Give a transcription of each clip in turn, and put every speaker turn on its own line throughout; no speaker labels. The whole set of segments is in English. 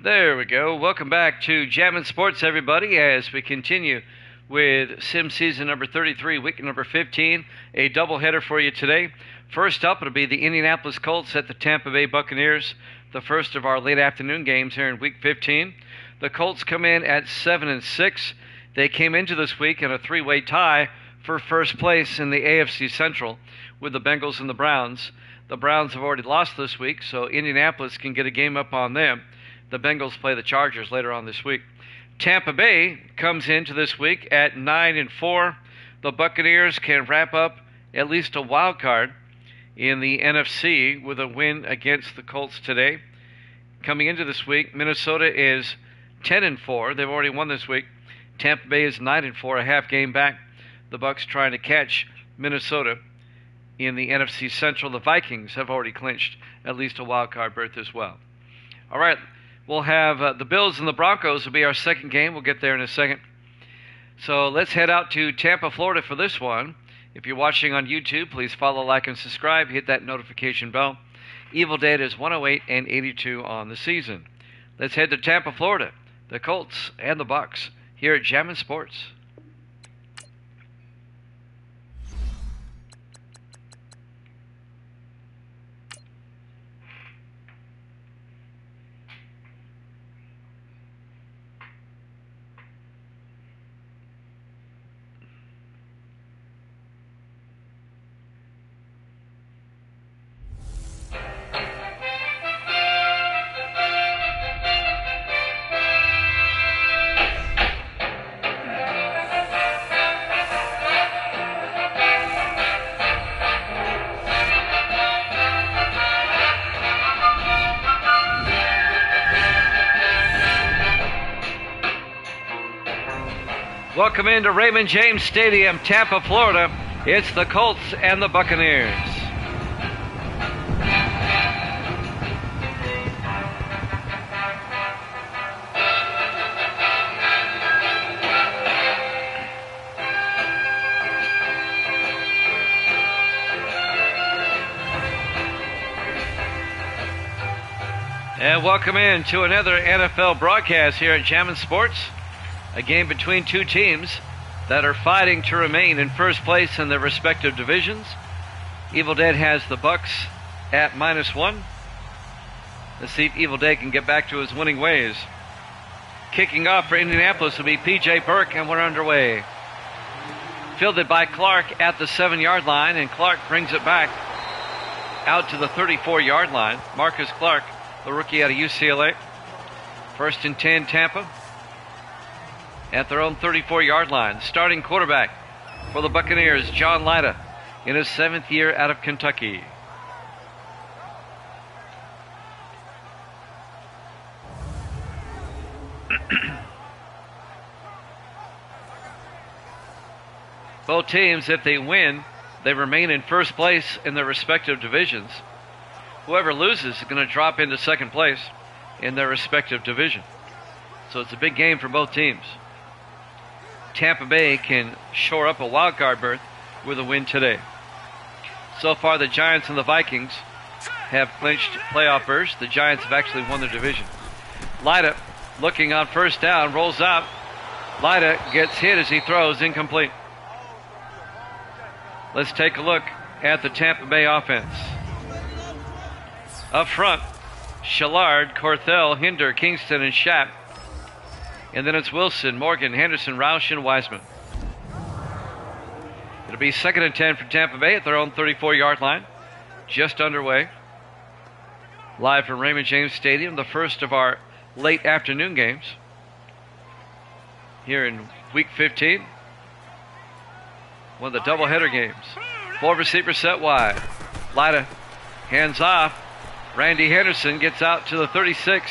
There we go. Welcome back to Jammin' Sports, everybody, as we continue with Sim Season number 33, week number 15, a doubleheader for you today. First up, it'll be the Indianapolis Colts at the Tampa Bay Buccaneers, the first of our late afternoon games here in week 15. The Colts come in at 7-6. They came into this week in a three-way tie for first place in the AFC Central with the Bengals and the Browns. The Browns have already lost this week, so Indianapolis can get a game up on them. The Bengals play the Chargers later on this week. Tampa Bay comes into this week at 9-4. The Buccaneers can wrap up at least a wild card in the NFC with a win against the Colts today. Coming into this week, Minnesota is 10-4. They've already won this week. Tampa Bay is 9-4, a half game back. The Bucs trying to catch Minnesota in the NFC Central. The Vikings have already clinched at least a wild card berth as well. All right. We'll have the Bills and the Broncos will be our second game. We'll get there in a second. So let's head out to Tampa, Florida for this one. If you're watching on YouTube, please follow, like, and subscribe. Hit that notification bell. Evil Dead is 108-82 on the season. Let's head to Tampa, Florida. The Colts and the Bucs here at Jammin' Sports. Welcome into Raymond James Stadium, Tampa, Florida. It's the Colts and the Buccaneers. And welcome in to another NFL broadcast here at Jammin' Sports. A game between two teams that are fighting to remain in first place in their respective divisions. Evil Dead has the Bucs at -1. Let's see if Evil Dead can get back to his winning ways. Kicking off for Indianapolis will be P.J. Burke, and we're underway. Fielded by Clark at the 7-yard line, and Clark brings it back out to the 34-yard line. Marcus Clark, the rookie out of UCLA. 1st and 10, Tampa. At their own 34-yard line. Starting quarterback for the Buccaneers, John Lida, in his 7th year out of Kentucky. Both teams, if they win, they remain in first place in their respective divisions. Whoever loses is going to drop into second place in their respective division. So it's a big game for both teams. Tampa Bay can shore up a wild card berth with a win today. So far, the Giants and the Vikings have clinched playoff berths. The Giants have actually won their division. Lida, looking on first down, rolls out. Lida gets hit as he throws, incomplete. Let's take a look at the Tampa Bay offense. Up front, Shallard, Corthell, Hinder, Kingston, and Schapp. And then it's Wilson, Morgan, Henderson, Roush, and Wiseman. It'll be 2nd and 10 for Tampa Bay at their own 34-yard line. Just underway. Live from Raymond James Stadium, the first of our late afternoon games here in week 15. One of the doubleheader games. 4 receivers set wide. Lida hands off. Randy Henderson gets out to the 36.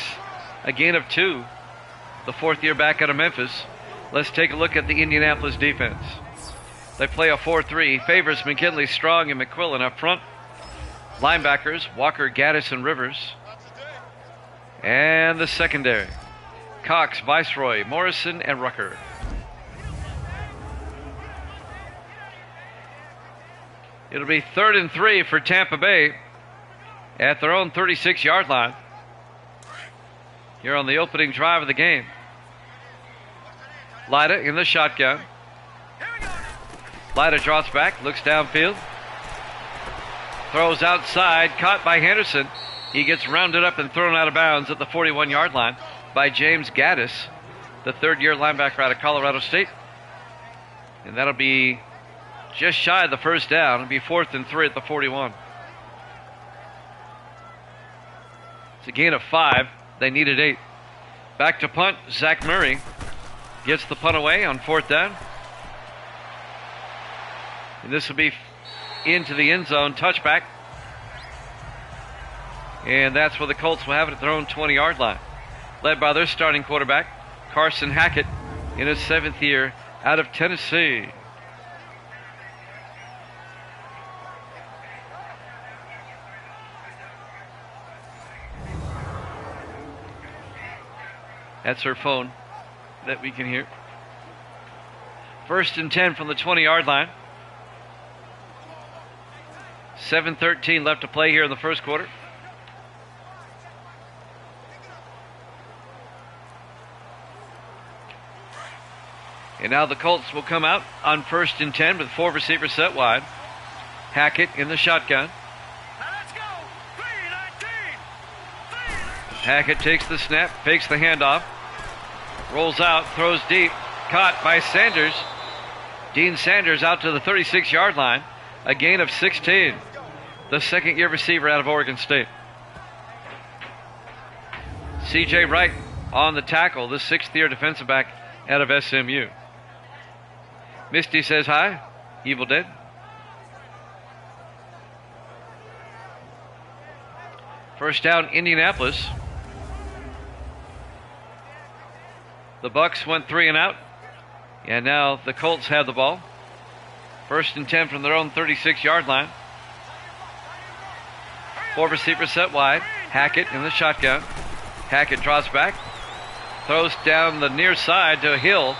A gain of 2. The 4th year back out of Memphis. Let's take a look at the Indianapolis defense. They play a 4-3. Favors McKinley, Strong, and McQuillan up front. Linebackers, Walker, Gaddis, and Rivers. And the secondary, Cox, Viceroy, Morrison, and Rucker. It'll be 3rd and 3 for Tampa Bay at their own 36-yard line. here on the opening drive of the game. Lyda in the shotgun. Lyda drops back, looks downfield. Throws outside, caught by Henderson. He gets rounded up and thrown out of bounds at the 41-yard line by James Gaddis, the third-year linebacker out of Colorado State. And that'll be just shy of the first down. It'll be 4th and 3 at the 41. It's a gain of 5. They needed 8. Back to punt. Zach Murray gets the punt away on 4th down. And this will be into the end zone, touchback. And that's where the Colts will have it at their own 20-yard line. Led by their starting quarterback, Carson Hackett, in his 7th year out of Tennessee. That's her phone that we can hear. 1st and 10 from the 20-yard line. 7:13 left to play here in the first quarter. And now the Colts will come out on 1st and 10 with 4 receivers set wide. Hackett in the shotgun. Hackett takes the snap, fakes the handoff, rolls out, throws deep, caught by Sanders. Dean Sanders out to the 36-yard line, a gain of 16. The second-year receiver out of Oregon State. C.J. Wright on the tackle, the 6th-year defensive back out of SMU. Misty says hi. Evil Dead. First down, Indianapolis. The Bucks went 3 and out. And now the Colts have the ball. 1st and 10 from their own 36-yard line. 4 receivers set wide. Hackett in the shotgun. Hackett drops back. Throws down the near side to Hill.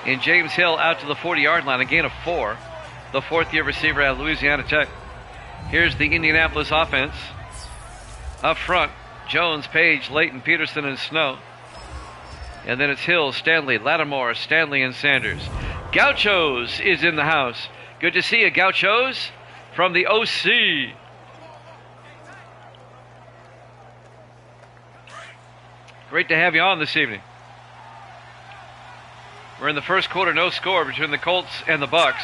And James Hill out to the 40-yard line. A gain of 4. The 4th-year receiver out of Louisiana Tech. Here's the Indianapolis offense. Up front, Jones, Page, Leighton, Peterson, and Snow. And then it's Hill, Stanley, Lattimore, Stanley, and Sanders. Gauchos is in the house. Good to see you, Gauchos, from the OC. Great to have you on this evening. We're in the first quarter, no score between the Colts and the Bucks.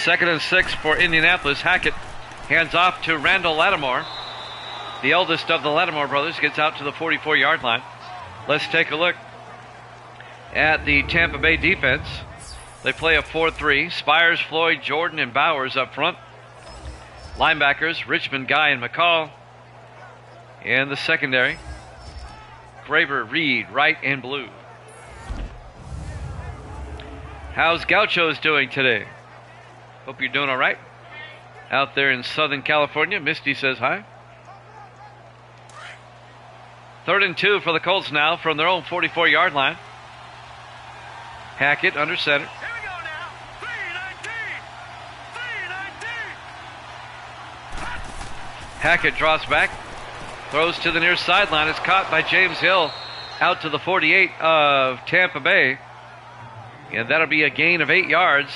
2nd and 6 for Indianapolis. Hackett hands off to Randall Lattimore. The eldest of the Lattimore brothers gets out to the 44-yard line. Let's take a look at the Tampa Bay defense. They play a 4-3. Spires, Floyd, Jordan, and Bowers up front. Linebackers, Richmond, Guy, and McCall. And the secondary, Graber, Reed, Wright, and Blue. How's Gauchos doing today? Hope you're doing all right. Out there in Southern California, Misty says hi. 3rd and 2 for the Colts now from their own 44-yard line. Hackett under center.
Here we go now. 3-19.
Hackett drops back. Throws to the near sideline. It's caught by James Hill out to the 48 of Tampa Bay. And that'll be a gain of 8 yards.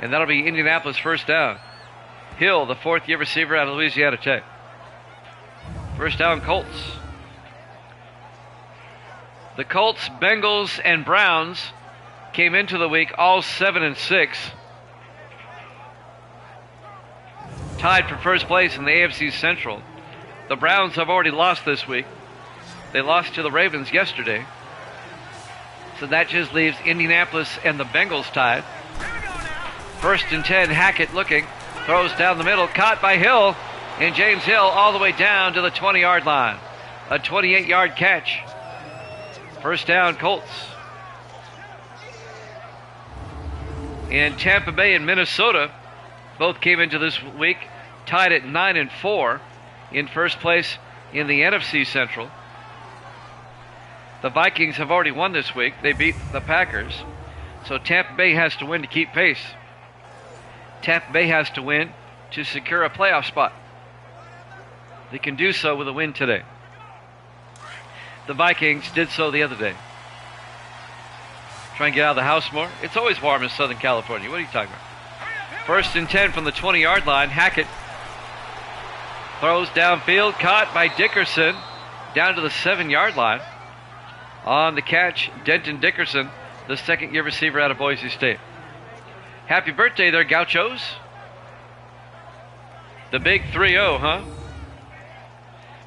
And that'll be Indianapolis first down. Hill, the 4th-year receiver out of Louisiana Tech. First down, Colts. The Colts, Bengals, and Browns came into the week all 7 and 6. Tied for first place in the AFC Central. The Browns have already lost this week. They lost to the Ravens yesterday. So that just leaves Indianapolis and the Bengals tied. 1st and 10, Hackett looking. Throws down the middle, caught by Hill. And James Hill all the way down to the 20-yard line. A 28-yard catch. First down, Colts. And Tampa Bay and Minnesota both came into this week tied at 9 and 4 in first place in the NFC Central. The Vikings have already won this week. They beat the Packers. So Tampa Bay has to win to keep pace. Tampa Bay has to win to secure a playoff spot. They can do so with a win today. the Vikings did so the other day. Try and get out of the house more. It's always warm in Southern California. What are you talking about? 1st and 10 from the 20-yard line. Hackett throws downfield, caught by Dickerson down to the 7-yard line. On the catch, Denton Dickerson, the second-year receiver out of Boise State. Happy birthday there, Gauchos. The big 3-0, huh?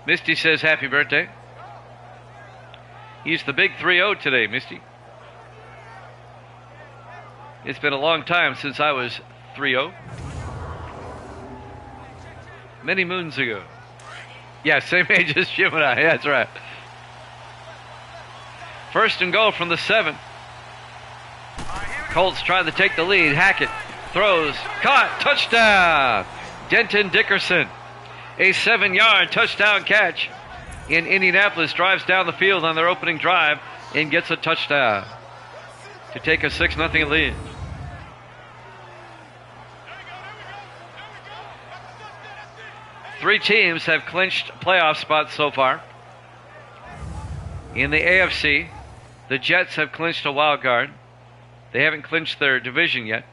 Misty says happy birthday. He's the big 3-0 today, Misty. It's been a long time since I was 3-0. Many moons ago. Yeah, same age as Jim and I. Yeah, that's right. 1st and goal from the 7. Colts trying to take the lead. Hackett throws, caught, touchdown. Denton Dickerson. A 7-yard touchdown catch. In Indianapolis drives down the field on their opening drive and gets a touchdown to take a 6-0 lead. Three teams have clinched playoff spots so far. In the AFC, the Jets have clinched a wild card. They haven't clinched their division yet.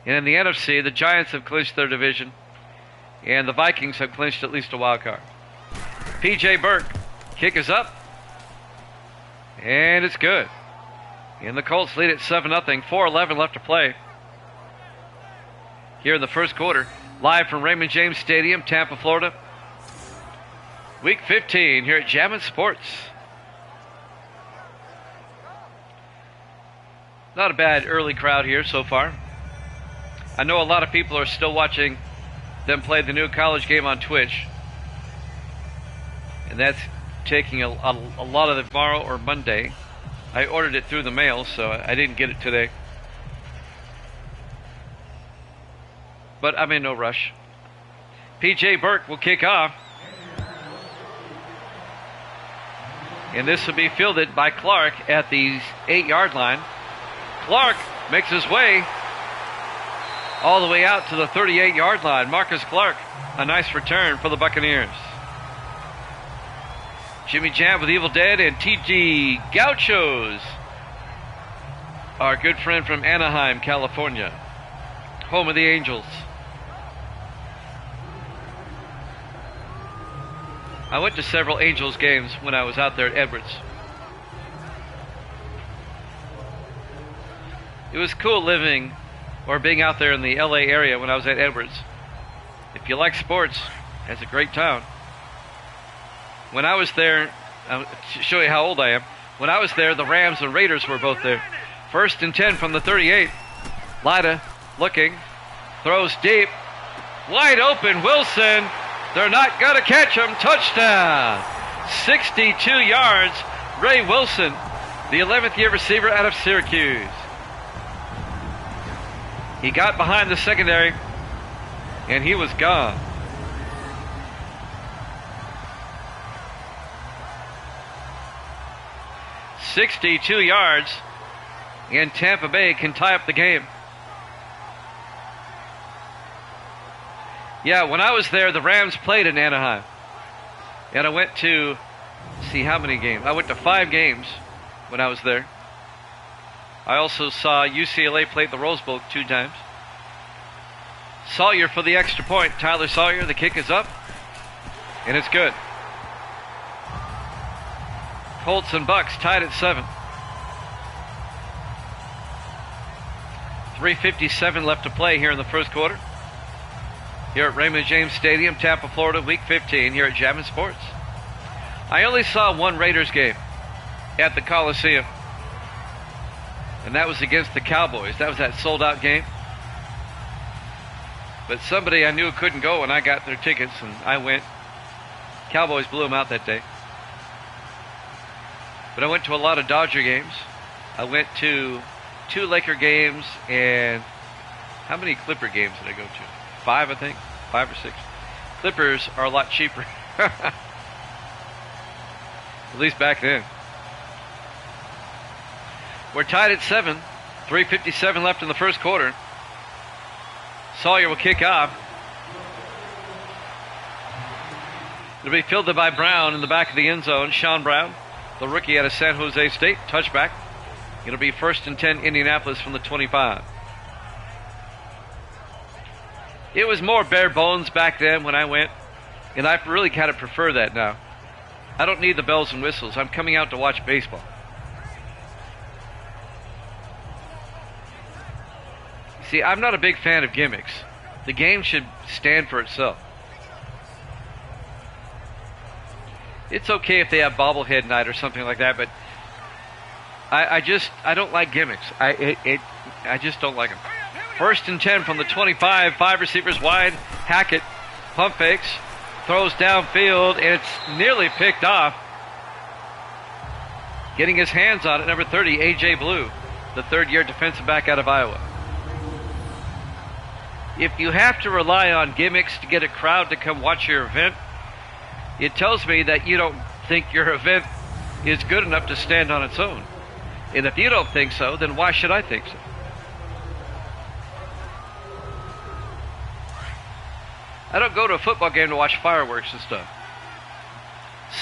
And in the NFC, the Giants have clinched their division, and the Vikings have clinched at least a wild card. P.J. Burke, kick is up, and it's good. And the Colts lead at 7-0, 4:11 left to play here in the first quarter. Live from Raymond James Stadium, Tampa, Florida. Week 15 here at Jammin' Sports. Not a bad early crowd here so far. I know a lot of people are still watching them play the new college game on Twitch. And that's taking a lot of tomorrow or Monday. I ordered it through the mail, so I didn't get it today. But I'm in no rush. P.J. Burke will kick off. And this will be fielded by Clark at the 8-yard line. Clark makes his way all the way out to the 38-yard line. Marcus Clark, a nice return for the Buccaneers. Jimmy Jam with Evil Dead and T.G. Gauchos, our good friend from Anaheim, California, home of the Angels. I went to several Angels games when I was out there at Edwards. It was cool living or being out there in the LA area when I was at Edwards. If you like sports, it's a great town. When I was there, I'll show you how old I am. When I was there, the Rams and Raiders were both there. 1st and 10 from the 38. Lida looking, throws deep, wide open, Wilson. They're not going to catch him. Touchdown. 62 yards. Ray Wilson, the 11th year receiver out of Syracuse. He got behind the secondary, and he was gone. "62 yards, and Tampa Bay can tie up the game." Yeah, when I was there, the Rams played in Anaheim. And I went to, see how many games? I went to 5 games when I was there. I also saw UCLA play at the Rose Bowl 2 times. Sawyer for the extra point. Tyler Sawyer, the kick is up. And it's good. Colts and Bucks tied at 7. 3:57 left to play here in the first quarter. Here at Raymond James Stadium, Tampa, Florida, Week 15 here at Jammin' Sports. I only saw one Raiders game at the Coliseum, and that was against the Cowboys. That was that sold-out game. But somebody I knew couldn't go, and I got their tickets, and I went. Cowboys blew them out that day. But I went to a lot of Dodger games. I went to 2 Laker games, and how many Clipper games did I go to? 5, I think. 5 or 6. Clippers are a lot cheaper. At least back then. We're tied at 7. 3:57 left in the first quarter. Sawyer will kick off. It'll be fielded by Brown in the back of the end zone. Sean Brown, the rookie out of San Jose State, touchback. It'll be 1st and 10 Indianapolis from the 25. It was more bare bones back then when I went, and I really kind of prefer that now. I don't need the bells and whistles. I'm coming out to watch baseball. See, I'm not a big fan of gimmicks. The game should stand for itself. It's okay if they have bobblehead night or something like that, but I don't like gimmicks. I just don't like them. 1st and 10 from the 25. 5 receivers wide. Hackett pump fakes, throws downfield, and it's nearly picked off. Getting his hands on it, number 30, A.J. Blue, the third-year defensive back out of Iowa. If you have to rely on gimmicks to get a crowd to come watch your event, it tells me that you don't think your event is good enough to stand on its own. And if you don't think so, then why should I think so? I don't go to a football game to watch fireworks and stuff.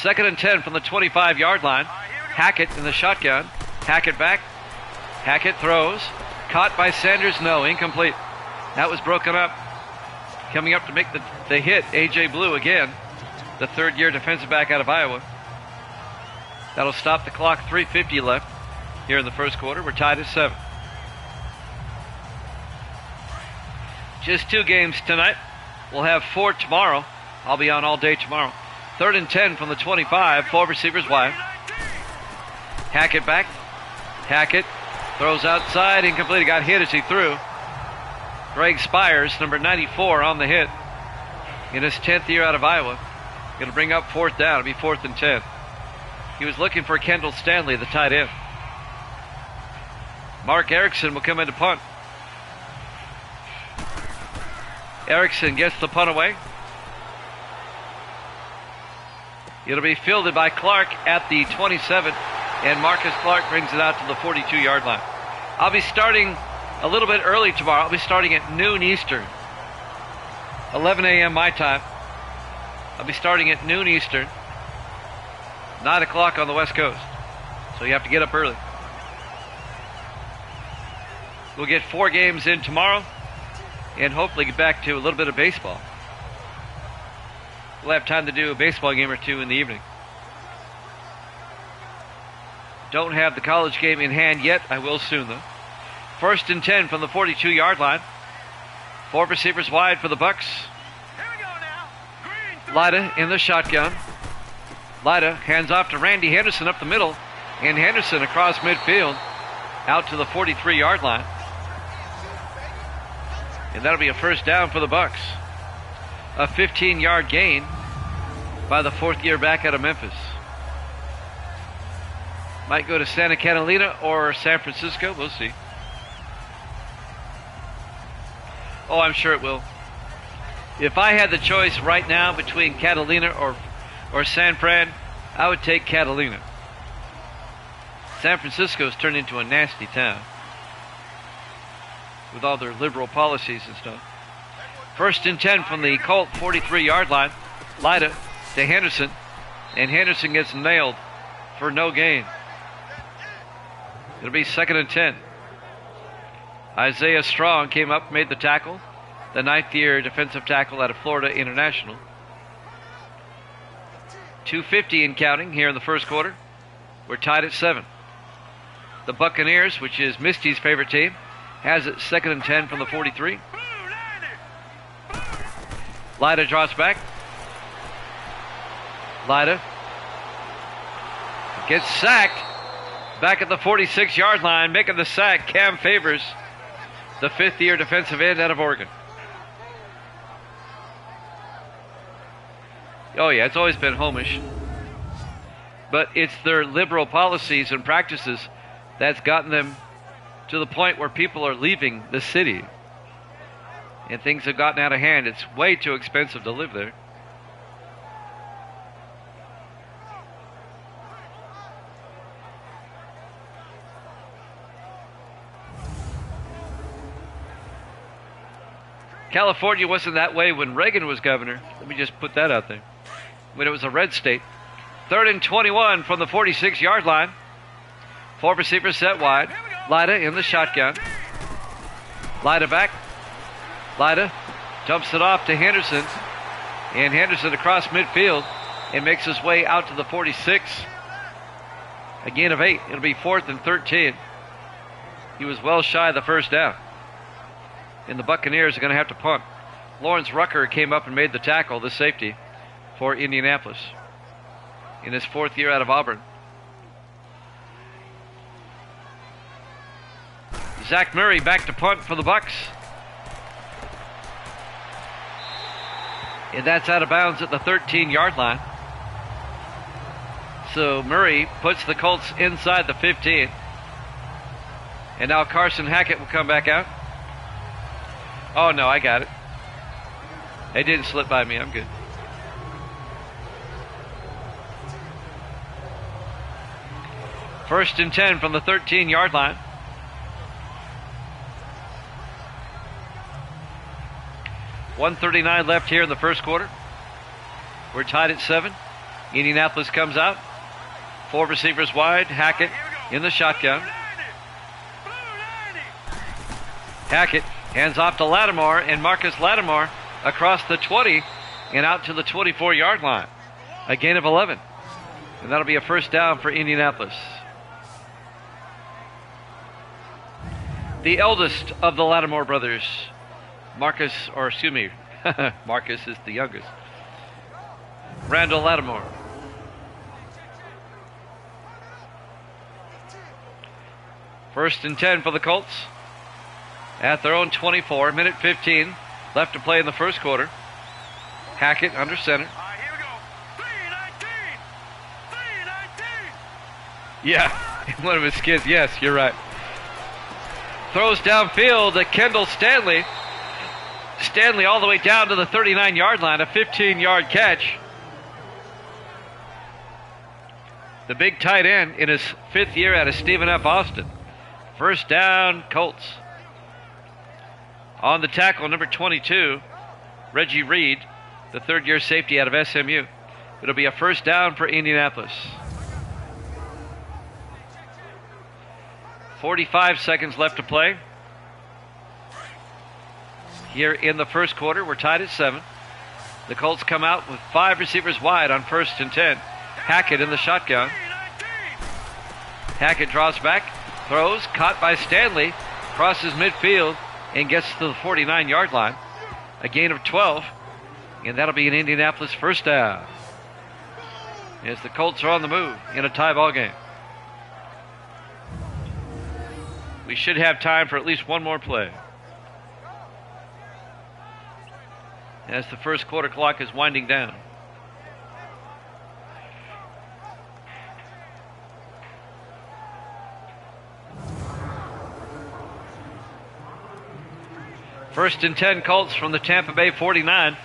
2nd and 10 from the 25-yard line. Hackett in the shotgun. Hackett back. Hackett throws. Caught by Sanders. No, incomplete. That was broken up. Coming up to make the hit, A.J. Blue again, the third-year defensive back out of Iowa. That'll stop the clock. 3:50 left here in the first quarter. We're tied at 7. Just 2 games tonight. We'll have 4 tomorrow. I'll be on all day tomorrow. 3rd and 10 from the 25. 4 receivers wide. Hackett back. Hackett throws outside. Incomplete. He got hit as he threw. Greg Spires, number 94, on the hit. In his 10th year out of Iowa. Going to bring up 4th down. It'll be 4th and 10. He was looking for Kendall Stanley, the tight end. Mark Erickson will come in to punt. Erickson gets the punt away. It'll be fielded by Clark at the 27, and Marcus Clark brings it out to the 42-yard line. I'll be starting a little bit early tomorrow. I'll be starting at noon Eastern, 11 a.m. my time. I'll be starting at noon Eastern, 9 o'clock on the West Coast. So you have to get up early. We'll get 4 games in tomorrow, and hopefully get back to a little bit of baseball. We'll have time to do a baseball game or 2 in the evening. Don't have the college game in hand yet. I will soon, though. 1st and 10 from the 42-yard line. 4 receivers wide for the Bucks.
Here we go now.
Lyda in the shotgun. Lyda hands off to Randy Henderson up the middle, and Henderson across midfield out to the 43-yard line. And that'll be a 1st down for the Bucks. A 15-yard gain by the 4th-year back out of Memphis. Might go to Santa Catalina or San Francisco. We'll see. Oh, I'm sure it will. If I had the choice right now between Catalina or San Fran, I would take Catalina. San Francisco's turned into a nasty town with all their liberal policies and stuff. 1st and 10 from the Colt 43-yard line. Lyda to Henderson, and Henderson gets nailed for no gain. It'll be 2nd and 10. Isaiah Strong came up, made the tackle. The 9th-year defensive tackle out of Florida International. 2:50 and counting here in the first quarter. We're tied at 7. The Buccaneers, which is Misty's favorite team, has it 2nd and 10 from the 43. Lyda drops back. Lyda gets sacked back at the 46-yard line, making the sack. Cam Favors, the 5th-year defensive end out of Oregon. Oh yeah, it's always been homish. But it's their liberal policies and practices that's gotten them to the point where people are leaving the city. And things have gotten out of hand. It's way too expensive to live there. California wasn't that way when Reagan was governor. Let me just put that out there. when it was a red state. 3rd and 21 from the 46-yard line. 4 receivers set wide. Lyda in the shotgun. Lyda back. Lyda dumps it off to Henderson. And Henderson across midfield and makes his way out to the 46. A gain of 8. It'll be 4th and 13. He was well shy of the first down. And the Buccaneers are going to have to punt. Lawrence Rucker came up and made the tackle, the safety, for Indianapolis in his 4th year out of Auburn. Zach Murray back to punt for the Bucs. And that's out of bounds at the 13-yard line. So Murray puts the Colts inside the 15. And now Carson Hackett will come back out. Oh, no, I got it. It didn't slip by me. I'm good. First and 10 from the 13-yard line. .139 left here in the first quarter. We're tied at 7. Indianapolis comes out. 4 receivers wide. Hackett in the shotgun. Hackett hands off to Lattimore, and Marcus Lattimore across the 20 and out to the 24-yard line. A gain of 11. And that'll be a first down for Indianapolis. The eldest of the Lattimore brothers, Marcus is the youngest. Randall Lattimore. First and 10 for the Colts. At their own 24, minute 15 left to play in the first quarter. Hackett under center.
Here we go. 319.
Yeah, one of his kids. Yes, you're right. Throws downfield to Kendall Stanley. Stanley all the way down to the 39-yard line, a 15-yard catch. The big tight end in his 5th year out of Stephen F. Austin. First down, Colts. On the tackle, number 22, Reggie Reed, the 3rd-year safety out of SMU. It'll be a first down for Indianapolis. 45 seconds left to play. Here in the first quarter, we're tied at 7. The Colts come out with 5 receivers wide on 1st and 10. Hackett in the shotgun. Hackett draws back, throws, caught by Stanley, crosses midfield, and gets to the 49-yard line. A gain of 12, and that'll be an Indianapolis first down. As the Colts are on the move in a tie ball game. We should have time for at least one more play. As the first quarter clock is winding down. First and 10 Colts from the Tampa Bay 49.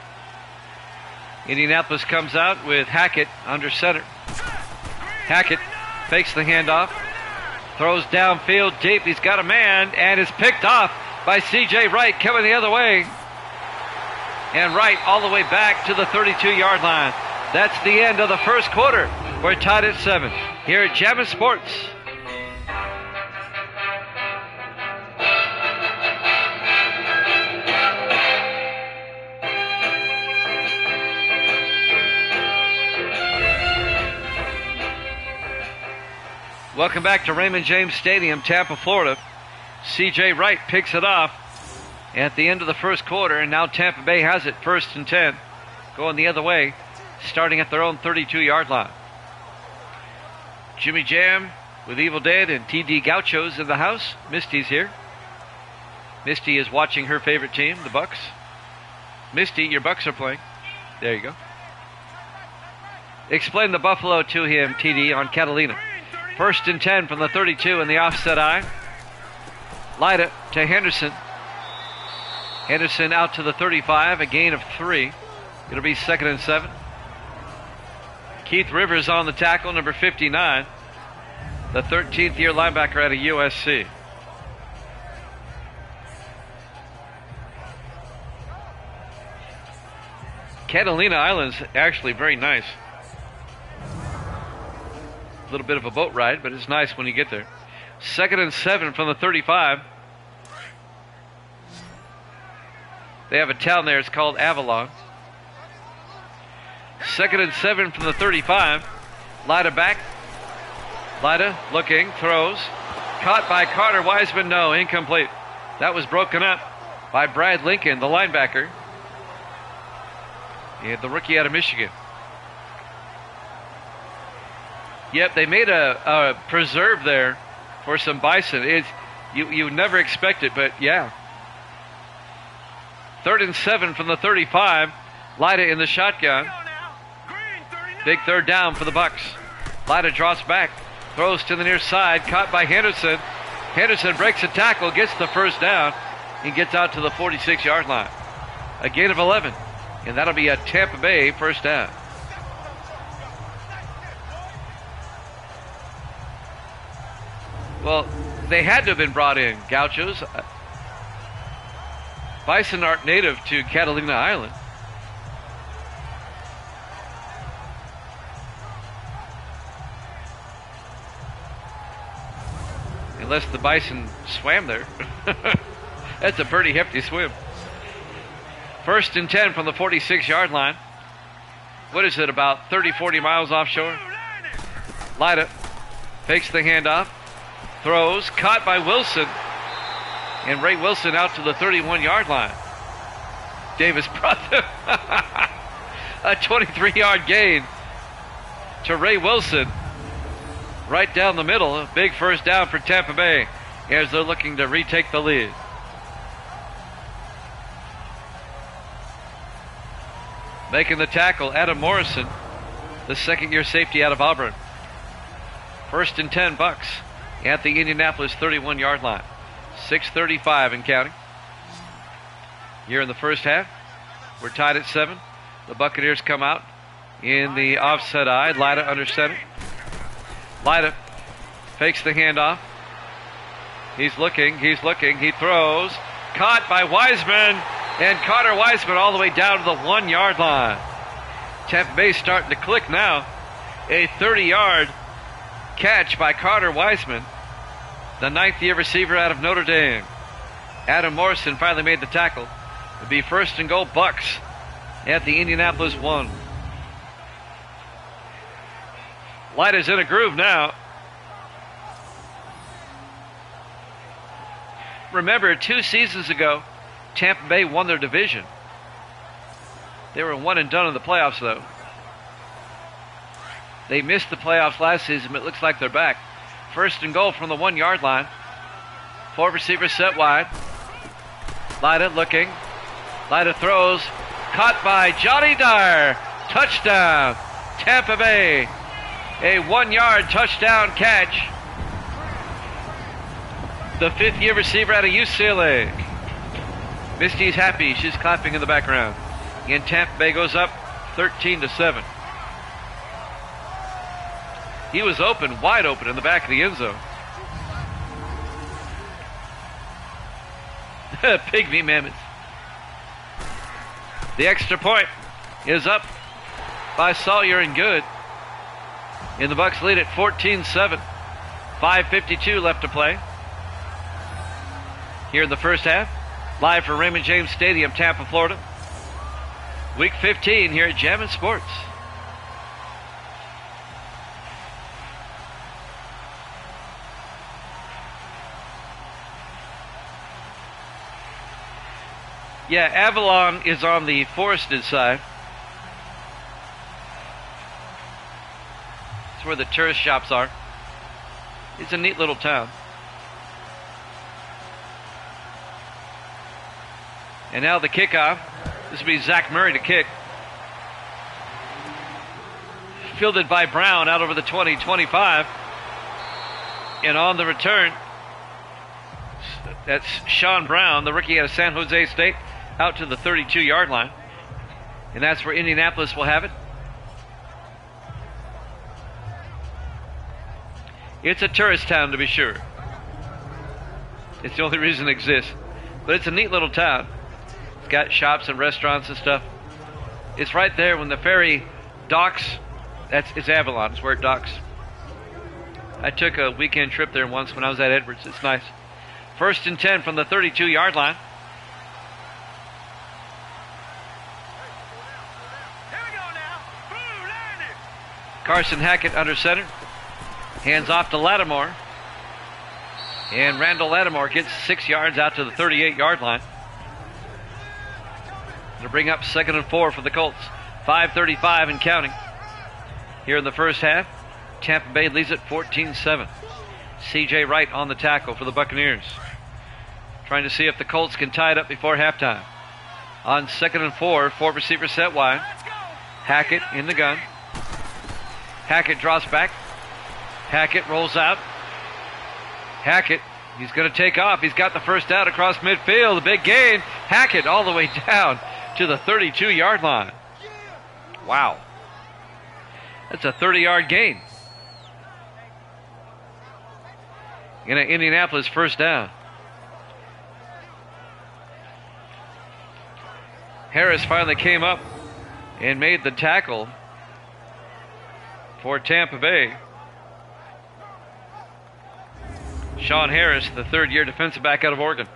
Indianapolis comes out with Hackett under center. Hackett fakes the handoff. Throws downfield deep. He's got a man and is picked off by C.J. Wright coming the other way. And Wright all the way back to the 32-yard line. That's the end of the first quarter. We're tied at 7 here at Jammin' Sports. Welcome back to Raymond James Stadium, Tampa, Florida. C.J. Wright picks it off at the end of the first quarter, and now Tampa Bay has it, 1st and 10, going the other way, starting at their own 32-yard line. Jimmy Jam with Evil Dead and T.D. Gaucho's in the house. Misty's here. Misty is watching her favorite team, the Bucks. Misty, your Bucks are playing. There you go. Explain the Buffalo to him, T.D., on Catalina. 1st and 10 from the 32 in the offset eye. Lyda to Henderson. Henderson out to the 35, a gain of 3. It'll be 2nd and 7. Keith Rivers on the tackle, number 59. The 13th year linebacker out of USC. Catalina Island's actually very nice. A little bit of a boat ride, but it's nice when you get there. 2nd and 7 from the 35. They have a town there. It's called Avalon. 2nd and 7 from the 35. Lyda back. Lyda looking, throws. Caught by Carter Wiseman. No, incomplete. That was broken up by Brad Lincoln, the linebacker. And the rookie out of Michigan. Yep, they made a preserve there for some bison. You never expect it, but yeah. 3rd and 7 from the 35. Lyda in the shotgun. Big 3rd down for the Bucks. Lyda drops back, throws to the near side, caught by Henderson. Henderson breaks a tackle, gets the 1st down, and gets out to the 46-yard line. A gain of 11, and that'll be a Tampa Bay 1st down. Well, they had to have been brought in, Gauchos. Bison aren't native to Catalina Island. Unless the bison swam there. That's a pretty hefty swim. 1st and 10 from the 46-yard line. What is it, about 30, 40 miles offshore? Lyda fakes the handoff. Throws, caught by Wilson. And Ray Wilson out to the 31-yard line. Davis brought them a 23-yard gain to Ray Wilson. Right down the middle, a big 1st down for Tampa Bay as they're looking to retake the lead. Making the tackle, Adam Morrison, the 2nd-year safety out of Auburn. 1st and 10 Bucks at the Indianapolis 31-yard line. 6:35 and counting. Here in the 1st half, we're tied at 7. The Buccaneers come out in the offset eye. Lyda under center. Lyda fakes the handoff. He's looking, he throws. Caught by Wiseman, and Carter Wiseman all the way down to the 1-yard line. Tampa Bay starting to click now. A 30-yard catch by Carter Wiseman, the 9th-year receiver out of Notre Dame. Adam Morrison finally made the tackle. It'll be 1st and goal, Bucks at the Indianapolis 1. Lyda's in a groove now. Remember, 2 seasons ago, Tampa Bay won their division. They were one and done in the playoffs, though. They missed the playoffs last season, but it looks like they're back. 1st and goal from the 1-yard line. 4 receivers set wide. Lyda looking. Lyda throws. Caught by Johnny Dyer. Touchdown, Tampa Bay. A 1-yard touchdown catch. The 5th-year receiver out of UCLA. Misty's happy. She's clapping in the background. And Tampa Bay goes up 13-7. He was open, wide open in the back of the end zone. Pygmy Mammoths. The extra point is up by Sawyer and good. And the Bucks lead at 14-7. 5:52 left to play. Here in the 1st half. Live from Raymond James Stadium, Tampa, Florida. Week 15 here at Jammin' Sports. Yeah, Avalon is on the forested side. It's where the tourist shops are. It's a neat little town. And now the kickoff. This will be Zach Murray to kick. Fielded by Brown out over the 20-25. And on the return, that's Sean Brown, the rookie out of San Jose State, out to the 32-yard line. And that's where Indianapolis will have it. It's a tourist town, to be sure. It's the only reason it exists. But it's a neat little town. It's got shops and restaurants and stuff. It's right there when the ferry docks. It's Avalon. It's where it docks. I took a weekend trip there once when I was at Edwards. It's nice. 1st and 10 from the 32-yard line.
Here we go now. Blue landed.
Carson Hackett under center. Hands off to Lattimore. And Randall Lattimore gets 6 yards out to the 38-yard line. To bring up 2nd and 4 for the Colts. 5:35 and counting. Here in the first half, Tampa Bay leads it 14-7. C.J. Wright on the tackle for the Buccaneers. Trying to see if the Colts can tie it up before halftime. On 2nd and 4, 4 receivers set wide. Hackett in the gun. Hackett draws back. Hackett rolls out. Hackett, he's going to take off. He's got the first out across midfield. A big gain. Hackett all the way down to the 32-yard line. Wow. That's a 30-yard gain. In an Indianapolis first down. Harris finally came up and made the tackle for Tampa Bay. Sean Harris, the third-year defensive back out of Oregon.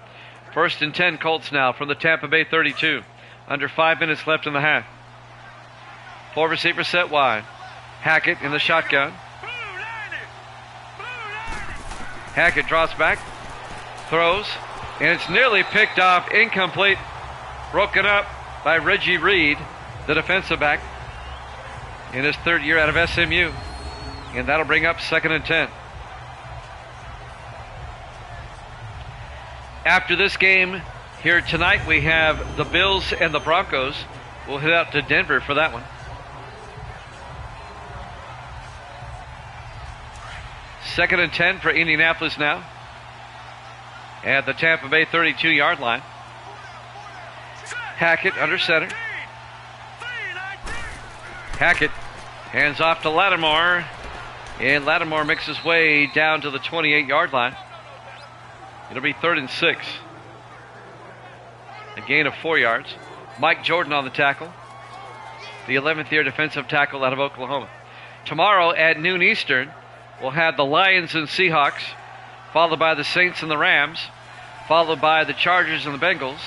1st and 10 Colts now from the Tampa Bay 32. Under 5 minutes left in the half. 4 receivers set wide. Hackett in the shotgun. Hackett drops back, throws, and it's nearly picked off, incomplete, broken up by Reggie Reed, the defensive back, in his 3rd year out of SMU. And that'll bring up 2nd and 10. After this game here tonight, we have the Bills and the Broncos. We'll head out to Denver for that one. 2nd and 10 for Indianapolis now. At the Tampa Bay 32-yard line. Hackett under center. Hackett hands off to Lattimore. And Lattimore makes his way down to the 28-yard line. It'll be 3rd and 6. A gain of 4 yards. Mike Jordan on the tackle. The 11th year defensive tackle out of Oklahoma. Tomorrow at noon Eastern, we'll have the Lions and Seahawks, followed by the Saints and the Rams, followed by the Chargers and the Bengals.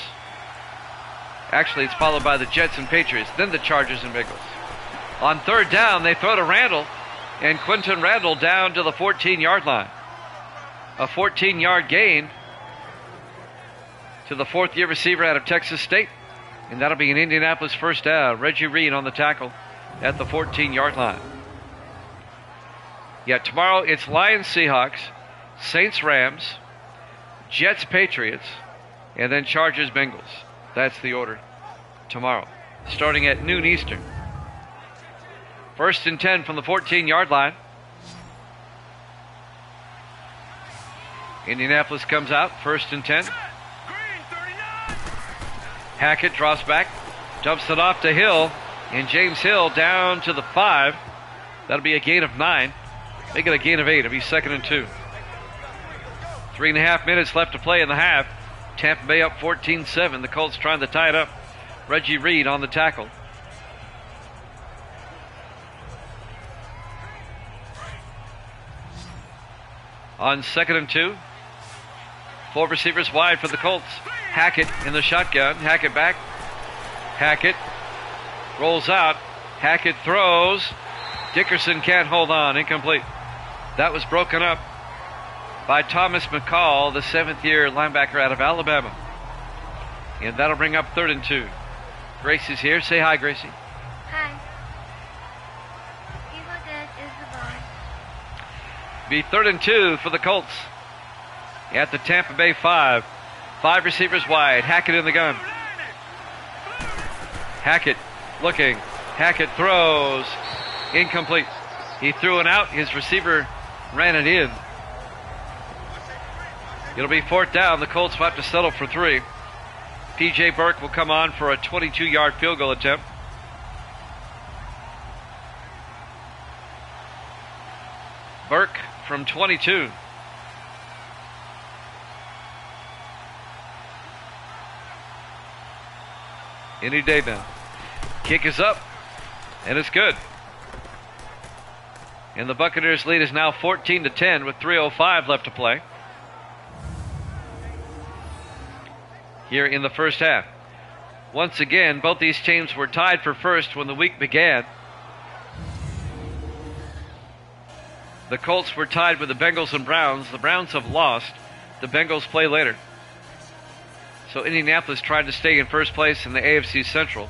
Actually, it's followed by the Jets and Patriots, then the Chargers and Bengals. On 3rd down, they throw to Randall, and Quinton Randall down to the 14-yard line. A 14-yard gain to the 4th-year receiver out of Texas State, and that'll be an Indianapolis first down. Reggie Reed on the tackle at the 14-yard line. Yeah, tomorrow it's Lions, Seahawks, Saints, Rams, Jets, Patriots, and then Chargers, Bengals. That's the order tomorrow, starting at noon Eastern. 1st and 10 from the 14-yard line. Indianapolis comes out, 1st and 10. Hackett drops back, dumps it off to Hill, and James Hill down to the 5. That'll be a gain of 9. Make it a gain of 8. It'll be 2nd and 2. 3.5 minutes left to play in the half. Tampa Bay up 14-7. The Colts trying to tie it up. Reggie Reed on the tackle. On 2nd and 2. 4 receivers wide for the Colts. Hackett in the shotgun. Hackett back. Hackett rolls out. Hackett throws. Dickerson can't hold on. Incomplete. That was broken up by Thomas McCall, the 7th-year linebacker out of Alabama. And that'll bring up 3rd and 2. Gracie's here. Say hi, Gracie.
Hi. Evil Dead is the boy.
Be 3rd and 2 for the Colts at the Tampa Bay 5. 5 receivers wide. Hackett in the gun. Hackett looking. Hackett throws. Incomplete. He threw it out. His receiver ran it in. It'll be 4th down. The Colts will have to settle for 3. P.J. Burke will come on for a 22-yard field goal attempt. Burke from 22. Any day now. Kick is up, and it's good. And the Buccaneers lead is now 14-10 with 3:05 left to play here in the first half. Once again, both these teams were tied for first when the week began. The Colts were tied with the Bengals and Browns. The Browns have lost. The Bengals play later. So Indianapolis tried to stay in first place in the AFC Central.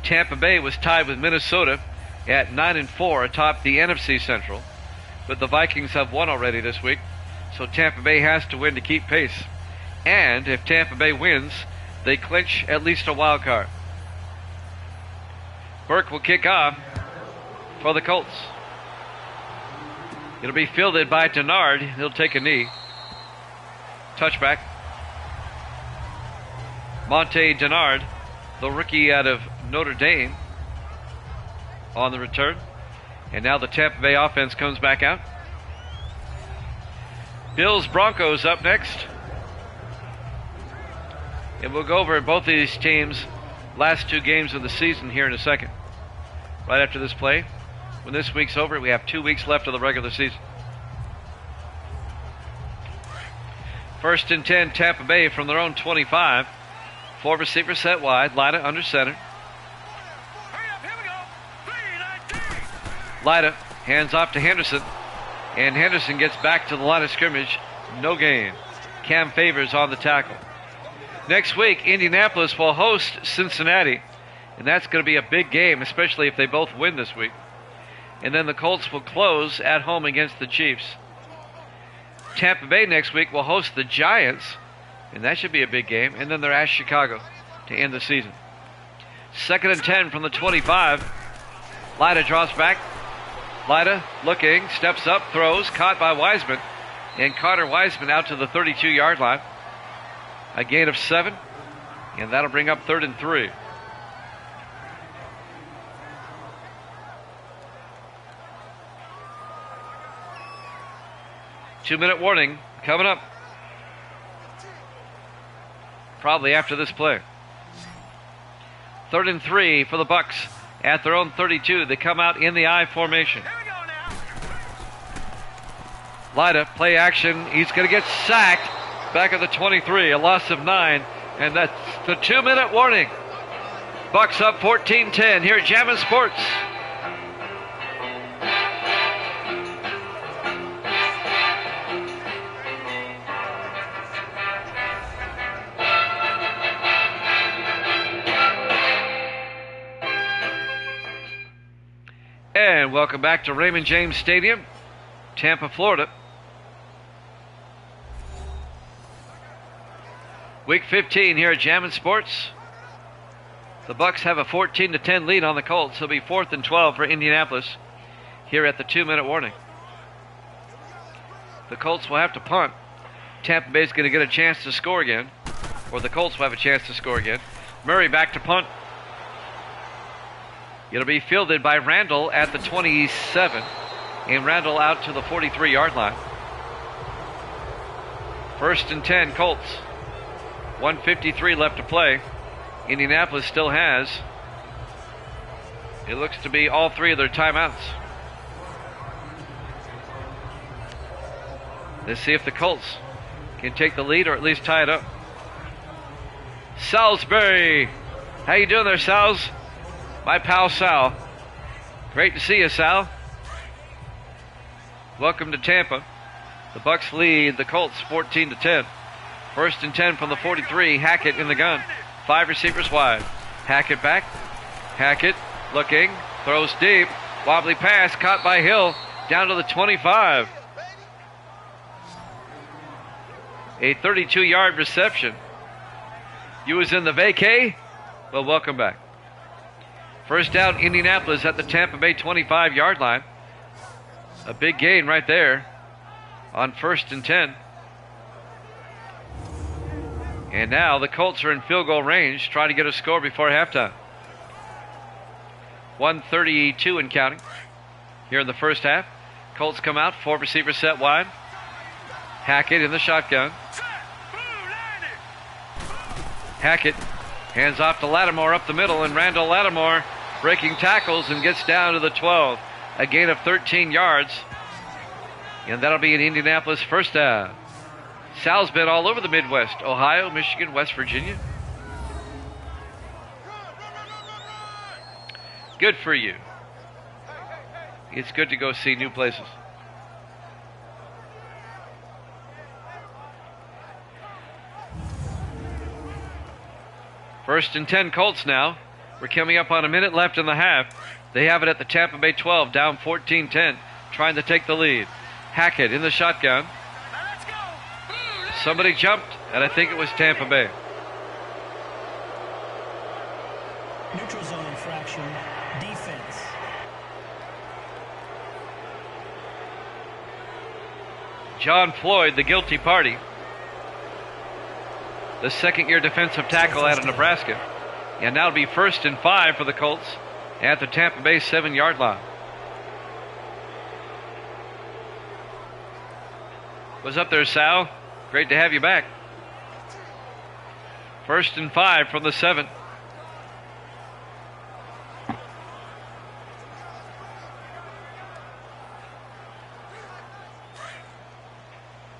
Tampa Bay was tied with Minnesota at 9-4 atop the NFC Central. But the Vikings have won already this week. So Tampa Bay has to win to keep pace. And if Tampa Bay wins, they clinch at least a wild card. Burke will kick off for the Colts. It'll be fielded by Denard. He'll take a knee. Touchback. Monte Denard, the rookie out of Notre Dame, on the return. And now the Tampa Bay offense comes back out. Bills Broncos up next. And we'll go over both of these teams' last two games of the season here in a second. Right after this play. When this week's over, we have 2 weeks left of the regular season. 1st and 10, Tampa Bay from their own 25. 4 receivers set wide. Lyda under center.
Hurry up, here we go. 3-19.
Lyda hands off to Henderson. And Henderson gets back to the line of scrimmage. No gain. Cam Favors on the tackle. Next week, Indianapolis will host Cincinnati. And that's going to be a big game, especially if they both win this week. And then the Colts will close at home against the Chiefs. Tampa Bay next week will host the Giants, and that should be a big game. And then they're at Chicago to end the season. 2nd and 10 from the 25. Lyda draws back. Lyda looking, steps up, throws, caught by Wiseman. And Carter Wiseman out to the 32-yard line. A gain of 7, and that'll bring up 3rd and 3. Two-minute warning coming up. Probably after this play. 3rd and 3 for the Bucks at their own 32. They come out in the I formation.
Here we go now.
Lyda, play action. He's going to get sacked back at the 23. A loss of 9. And that's the 2-minute warning. Bucks up 14-10 here at Jammin' Sports. And welcome back to Raymond James Stadium, Tampa, Florida. Week 15 here at Jammin' Sports. The Bucks have a 14-10 lead on the Colts. It'll be 4th and 12 for Indianapolis here at the 2-minute warning. The Colts will have to punt. Tampa Bay's going to get a chance to score again. Or the Colts will have a chance to score again. Murray back to punt. It'll be fielded by Randall at the 27. And Randall out to the 43-yard line. 1st and 10, Colts. 1:53 left to play. Indianapolis still has, it looks to be all 3 of their timeouts. Let's see if the Colts can take the lead or at least tie it up. Salisbury. How you doing there, Sals? My pal Sal. Great to see you, Sal. Welcome to Tampa. The Bucks lead the Colts 14-10. 1st and 10 from the 43. Hackett in the gun. 5 receivers wide. Hackett back. Hackett looking. Throws deep. Wobbly pass caught by Hill down to the 25. A 32-yard reception. You was in the vacay? Well, welcome back. First down, Indianapolis at the Tampa Bay 25-yard line. A big gain right there on 1st and 10. And now the Colts are in field goal range, trying to get a score before halftime. 1:32 and counting here in the first half. Colts come out, 4 receivers set wide. Hackett in the shotgun. Hackett hands off to Lattimore up the middle, and Randall Lattimore breaking tackles and gets down to the 12. A gain of 13 yards. And that'll be an Indianapolis first down. Sal's been all over the Midwest. Ohio, Michigan, West Virginia. Good for you. It's good to go see new places. First and 10 Colts now. We're coming up on a minute left in the half. They have it at the Tampa Bay 12, down 14-10, trying to take the lead. Hackett in the shotgun. Somebody jumped, and I think it was Tampa Bay.
Neutral zone infraction, defense.
John Floyd, the guilty party. The second-year defensive tackle out of Nebraska. And now it'll be 1st and 5 for the Colts at the Tampa Bay 7-yard line. What's up there, Sal? Great to have you back. 1st and 5 from the 7.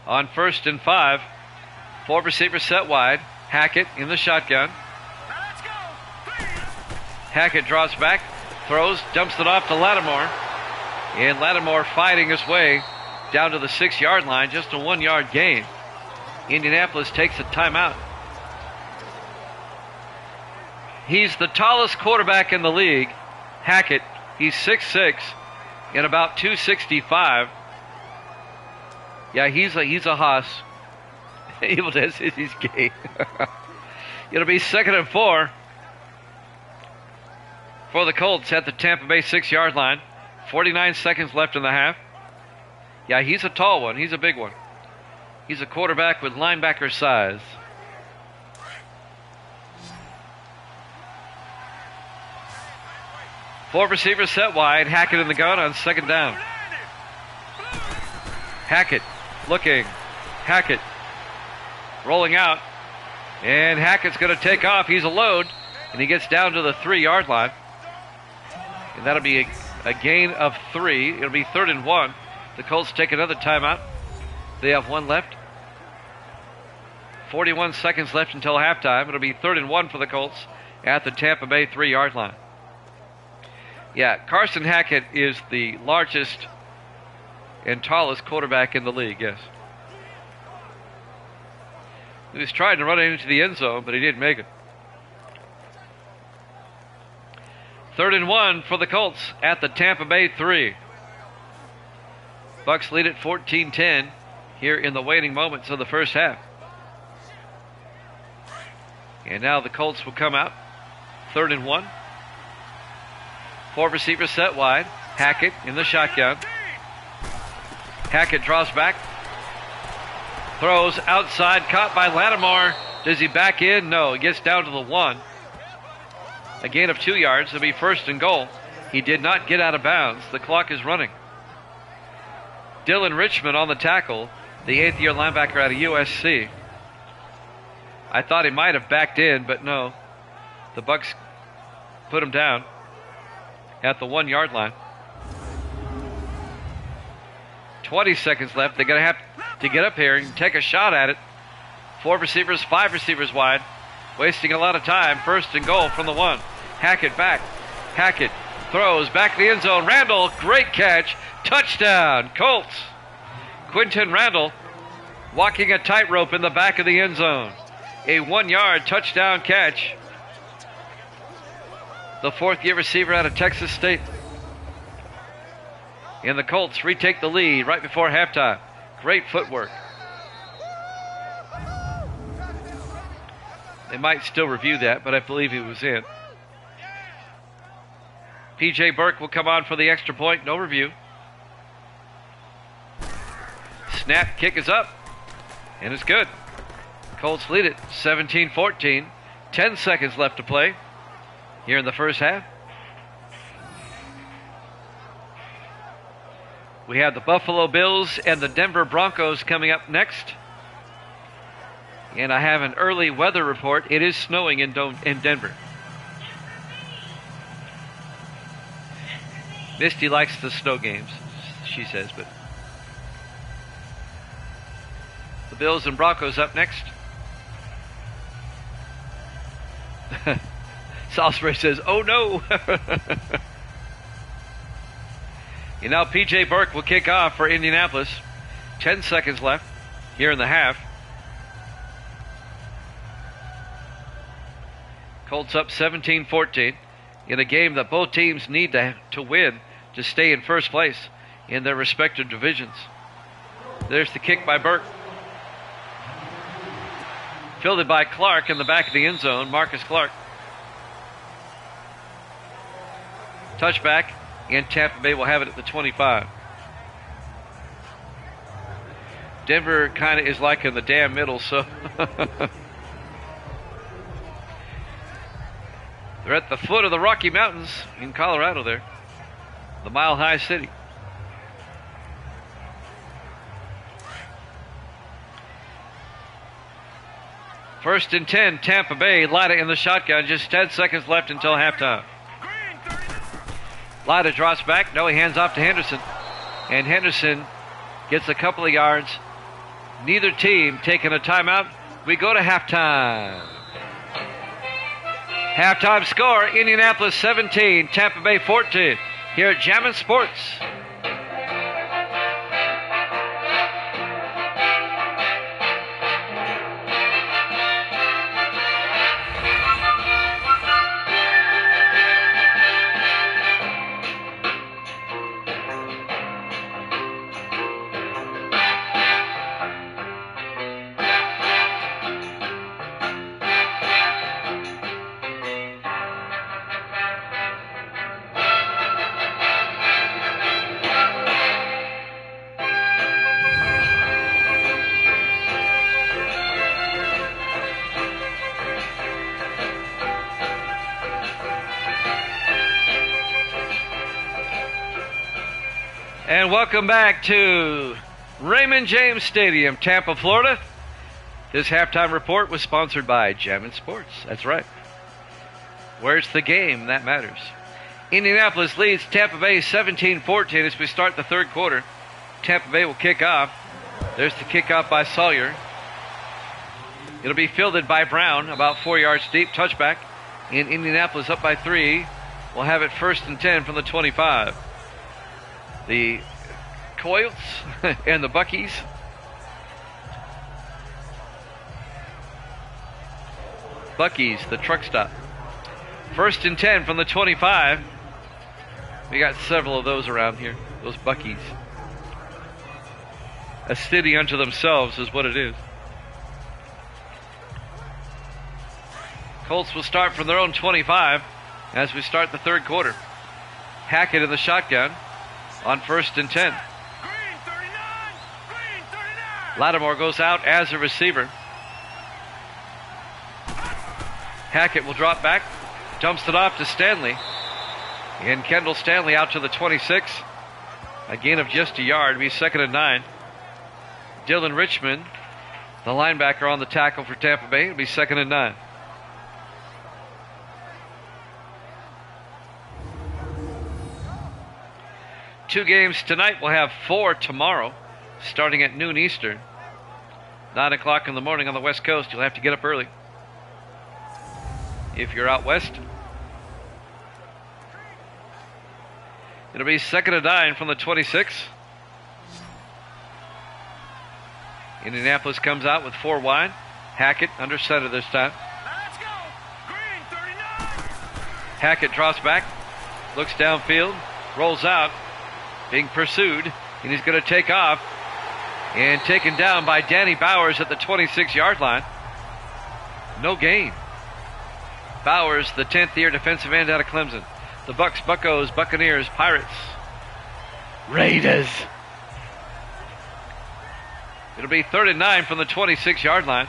On 1st and 5, 4 receivers set wide. Hackett in the shotgun. Hackett drops back, throws, dumps it off to Lattimore. And Lattimore fighting his way down to the 6-yard line, just a 1-yard gain. Indianapolis takes a timeout. He's the tallest quarterback in the league, Hackett. He's 6'6" and about 265. Yeah, he's a hoss. Able to his game. It'll be 2nd and 4 for the Colts at the Tampa Bay 6-yard line. 49 seconds left in the half. Yeah, he's a tall one. He's a big one. He's a quarterback with linebacker size. Four receivers set wide. Hackett in the gun on 2nd down. Hackett looking. Hackett rolling out. And Hackett's going to take off. He's a load. And he gets down to the 3-yard line. And that'll be a gain of 3. It'll be 3rd and 1. The Colts take another timeout. They have 1 left. 41 seconds left until halftime. It'll be 3rd and 1 for the Colts at the Tampa Bay 3-yard line. Yeah, Carson Hackett is the largest and tallest quarterback in the league, yes. He was trying to run it into the end zone, but he didn't make it. 3rd and 1 for the Colts at the Tampa Bay 3. Bucks lead at 14-10 here in the waning moments of the first half. And now the Colts will come out. 3rd and 1. 4 receivers set wide. Hackett in the shotgun. Hackett draws back. Throws outside, caught by Lattimore. Does he back in? No, he gets down to the 1. A gain of 2 yards. It'll be 1st and goal. He did not get out of bounds. The clock is running. Dylan Richmond on the tackle, the 8th-year linebacker out of USC. I thought he might have backed in, but no. The Bucks put him down at the 1-yard line. 20 seconds left. They're going to have to get up here and take a shot at it. 4 receivers, 5 receivers wide. Wasting a lot of time. 1st and goal from the 1. Hackett back. Hackett throws back to the end zone. Randall, great catch. Touchdown, Colts. Quinton Randall walking a tightrope in the back of the end zone. A 1-yard touchdown catch. The 4th-year receiver out of Texas State. And the Colts retake the lead right before halftime. Great footwork. They might still review that, but I believe he was in. P.J. Burke will come on for the extra point. No review. Snap, kick is up. And it's good. Colts lead it 17-14. 10 seconds left to play here in the first half. We have the Buffalo Bills and the Denver Broncos coming up next. And I have an early weather report. It is snowing in Denver. Misty likes the snow games, she says, but the Bills and Broncos up next. Salisbury says, oh no. And now P.J. Burke will kick off for Indianapolis. 10 seconds left here in the half. Colts up 17-14 in a game that both teams need to win to stay in first place in their respective divisions. There's the kick by Burke. Fielded by Clark in the back of the end zone, Marcus Clark. Touchback, and Tampa Bay will have it at the 25. Denver kind of is like in the damn middle, so they're at the foot of the Rocky Mountains in Colorado there. The Mile High City. First and 10, Tampa Bay. Lida in the shotgun. Just 10 seconds left until halftime. Lida drops back. No, he hands off to Henderson. And Henderson gets a couple of yards. Neither team taking a timeout. We go to halftime. Halftime score, Indianapolis 17, Tampa Bay 14. Here at Jammin' Sports. And welcome back to Raymond James Stadium, Tampa, Florida. This halftime report was sponsored by Jammin' Sports. That's right. Where's the game? That matters. Indianapolis leads Tampa Bay 17-14 as we start the third quarter. Tampa Bay will kick off. There's the kickoff by Sawyer. It'll be fielded by Brown, about 4 yards deep. Touchback. In Indianapolis up by 3. We'll have it first and 10 from the 25. The Coyotes and the Buckies. Buckies, the truck stop. First and 10 from the 25. We got several of those around here, those Buckies. A city unto themselves is what it is. Colts will start from their own 25 as we start the third quarter. Hackett in the shotgun on first and 10. Lattimore goes out as a receiver. Hackett will drop back, dumps it off to Stanley. And Kendall Stanley out to the 26. A gain of just a yard. It'll be second and 9. Dylan Richmond, the linebacker, on the tackle for Tampa Bay. It'll be second and 9. Two games tonight. We'll have 4 tomorrow, starting at noon Eastern. 9 o'clock in the morning on the West Coast. You'll have to get up early if you're out west. It'll be second and 9 from the 26. Indianapolis comes out with 4 wide. Hackett under center this time.
Let's go. Green 39.
Hackett drops back, looks downfield, rolls out, being pursued, and he's going to take off. And taken down by Danny Bowers at the 26-yard line. No gain. Bowers, the 10th-year defensive end out of Clemson. The Bucks, Buccos, Buccaneers, Pirates, Raiders. It'll be third and 9 from the 26-yard line.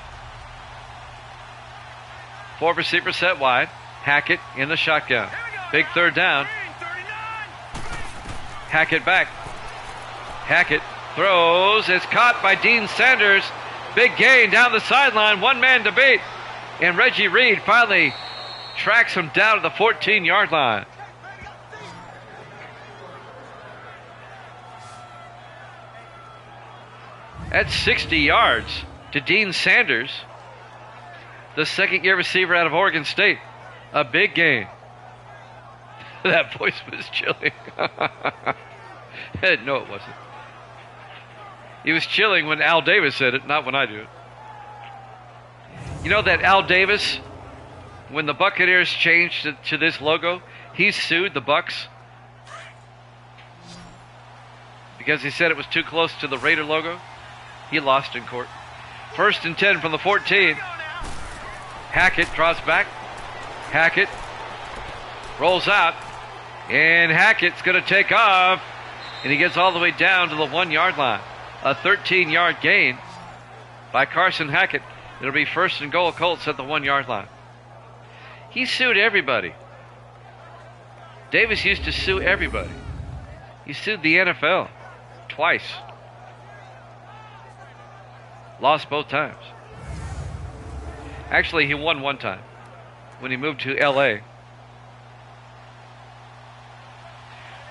4 receivers set wide. Hackett in the shotgun. Big third down. Hackett back. Hackett throws. It's caught by Dean Sanders. Big gain down the sideline. One man to beat. And Reggie Reed finally tracks him down to the 14-yard line. That's 60 yards to Dean Sanders, the second-year receiver out of Oregon State. A big gain. That voice was chilling. No, it wasn't. He was chilling when Al Davis said it, not when I do it. You know that Al Davis, when the Buccaneers changed to this logo, he sued the Bucs because he said it was too close to the Raider logo. He lost in court. 1st and 10 from the 14. Hackett draws back. Hackett rolls out. And Hackett's going to take off. And he gets all the way down to the 1-yard line. A 13-yard gain by Carson Hackett. It'll be 1st and goal, Colts at the 1-yard line. He sued everybody. Davis used to sue everybody. He sued the NFL twice. Lost both times. Actually, he won one time when he moved to L.A.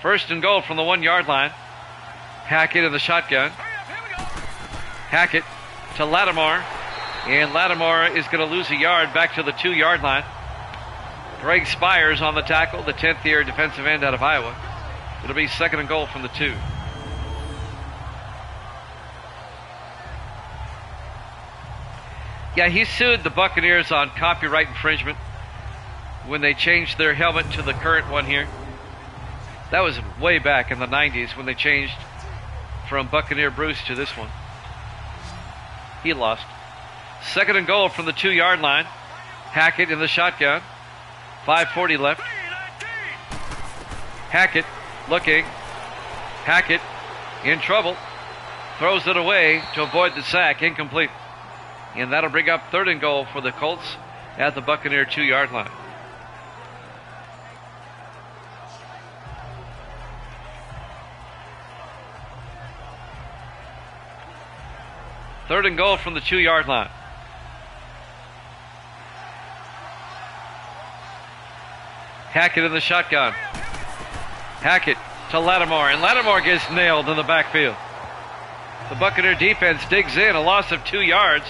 1st and goal from the 1-yard line. Hackett in the shotgun. Hackett to Lattimore. And Lattimore is going to lose a yard back to the 2-yard line. Greg Spires on the tackle, the 10th-year defensive end out of Iowa. It'll be 2nd and goal from the 2. Yeah, he sued the Buccaneers on copyright infringement when they changed their helmet to the current one here. That was way back in the 90s when they changed from Buccaneer Bruce to this one. He lost. 2nd and goal from the 2-yard line. Hackett in the shotgun. 5:40 left. Hackett looking. Hackett in trouble. Throws it away to avoid the sack. Incomplete. And that'll bring up 3rd and goal for the Colts at the Buccaneer 2-yard line. Third and goal from the 2-yard line. Hackett in the shotgun. Hackett to Lattimore, and Lattimore gets nailed in the backfield. The Buccaneer defense digs in, a loss of 2 yards.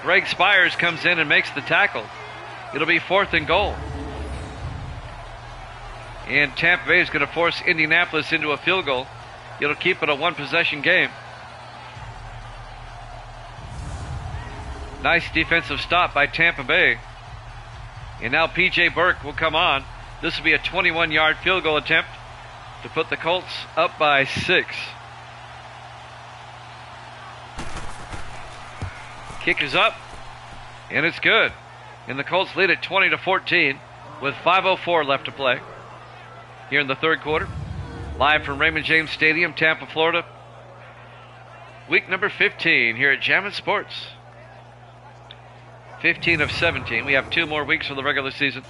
Greg Spires comes in and makes the tackle. It'll be 4th and goal. And Tampa Bay is going to force Indianapolis into a field goal. It'll keep it a 1-possession game. Nice defensive stop by Tampa Bay. And now P.J. Burke will come on. This will be a 21-yard field goal attempt to put the Colts up by 6. Kick is up, and it's good. And the Colts lead at 20-14 with 5:04 left to play here in the 3rd quarter. Live from Raymond James Stadium, Tampa, Florida. Week number 15 here at Jammin' Sports. 15 of 17. We have 2 more weeks for the regular season.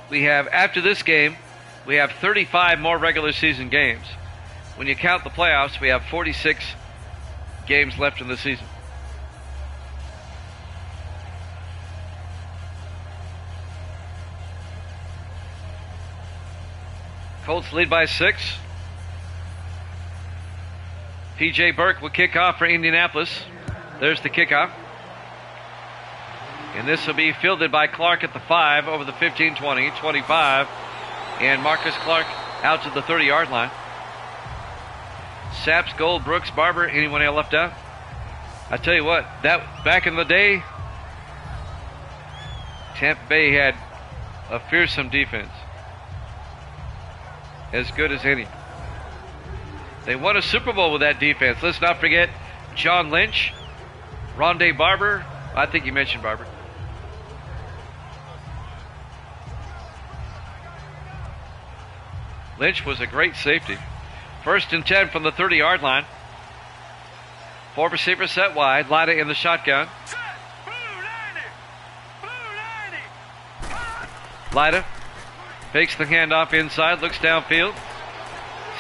We have, after this game, we have 35 more regular season games. When you count the playoffs, we have 46 games left in the season. Colts lead by 6. P.J. Burke will kick off for Indianapolis. There's the kickoff. And this will be fielded by Clark at the 5 over the 15, 20, 25. And Marcus Clark out to the 30-yard line. Saps, Gold, Brooks, Barber, anyone else left out? I tell you what, that back in the day, Tampa Bay had a fearsome defense. As good as any. They won a Super Bowl with that defense. Let's not forget John Lynch, Rondé Barber. I think you mentioned Barber. Lynch was a great safety. 1st and 10 from the 30-yard line. 4 receivers set wide. Lida in the shotgun. Lida fakes the handoff inside, looks downfield.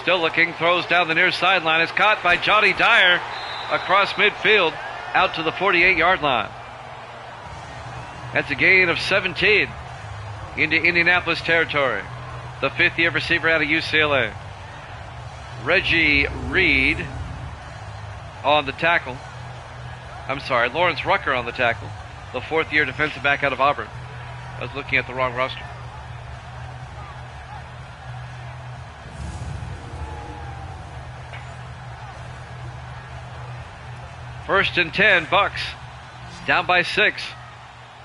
Still looking, throws down the near sideline. It's caught by Johnny Dyer across midfield out to the 48-yard line. That's a gain of 17 into Indianapolis territory. The 5th-year receiver out of UCLA. Reggie Reed on the tackle. I'm sorry, Lawrence Rucker on the tackle. The fourth-year defensive back out of Auburn. I was looking at the wrong roster. First and 10, Bucks. Down by 6.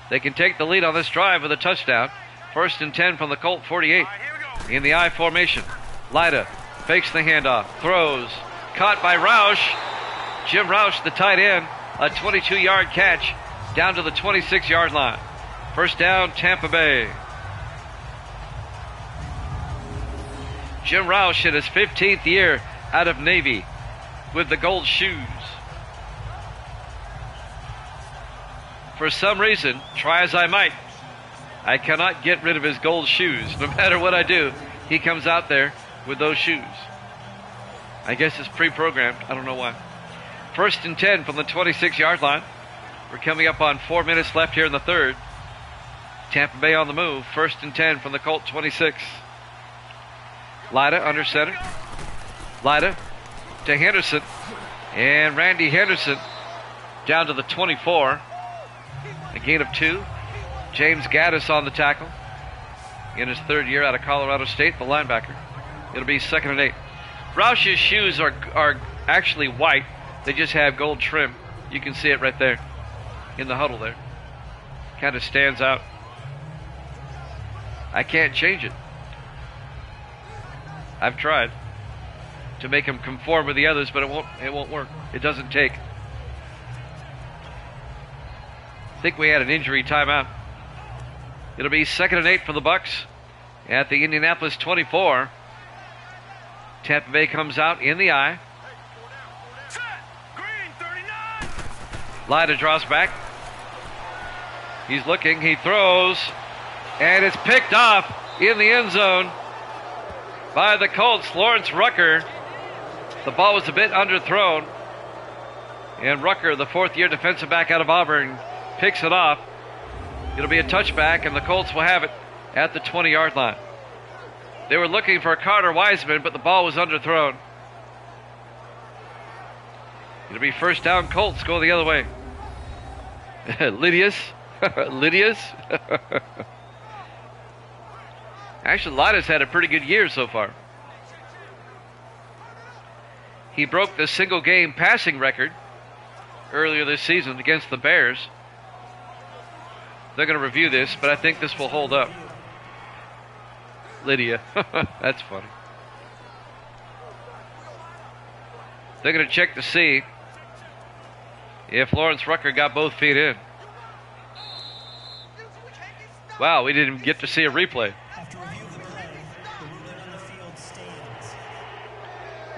They can take the lead on this drive with a touchdown. First and 10 from the Colt 48. In the I formation. Lyda fakes the handoff. Throws. Caught by Roush. Jim Roush, the tight end. A 22-yard catch down to the 26-yard line. First down, Tampa Bay. Jim Roush in his 15th year out of Navy with the gold shoes. For some reason, try as I might, I cannot get rid of his gold shoes. No matter what I do, he comes out there with those shoes. I guess it's pre-programmed. I don't know why. First and 10 from the 26-yard line. We're coming up on 4 minutes left here in the third. Tampa Bay on the move. First and 10 from the Colt 26. Lyda under center. Lyda to Henderson. And Randy Henderson down to the 24. A gain of 2. James Gaddis on the tackle. In his third year out of Colorado State, the linebacker. It'll be second and 8. Roush's shoes are actually white. They just have gold trim. You can see it right there in the huddle there. Kind of stands out. I can't change it. I've tried to make them conform with the others, but it won't work. It doesn't take. I think we had an injury timeout. It'll be second and 8 for the Bucks at the Indianapolis 24. Tampa Bay comes out in the I. Lyda draws back. He's looking. He throws. And it's picked off in the end zone by the Colts. Lawrence Rucker. The ball was a bit underthrown. And Rucker, the fourth-year defensive back out of Auburn, picks it off. It'll be a touchback, and the Colts will have it at the 20-yard line. They were looking for Carter Wiseman, but the ball was underthrown. It'll be first down, Colts go the other way. Lydius. Actually, Lyda's had a pretty good year so far. He broke the single-game passing record earlier this season against the Bears. They're going to review this, but I think this will hold up. Lydia. That's funny. They're going to check to see if Lawrence Rucker got both feet in. Wow, we didn't get to see a replay.
After review of the play, the ruling on the field stands.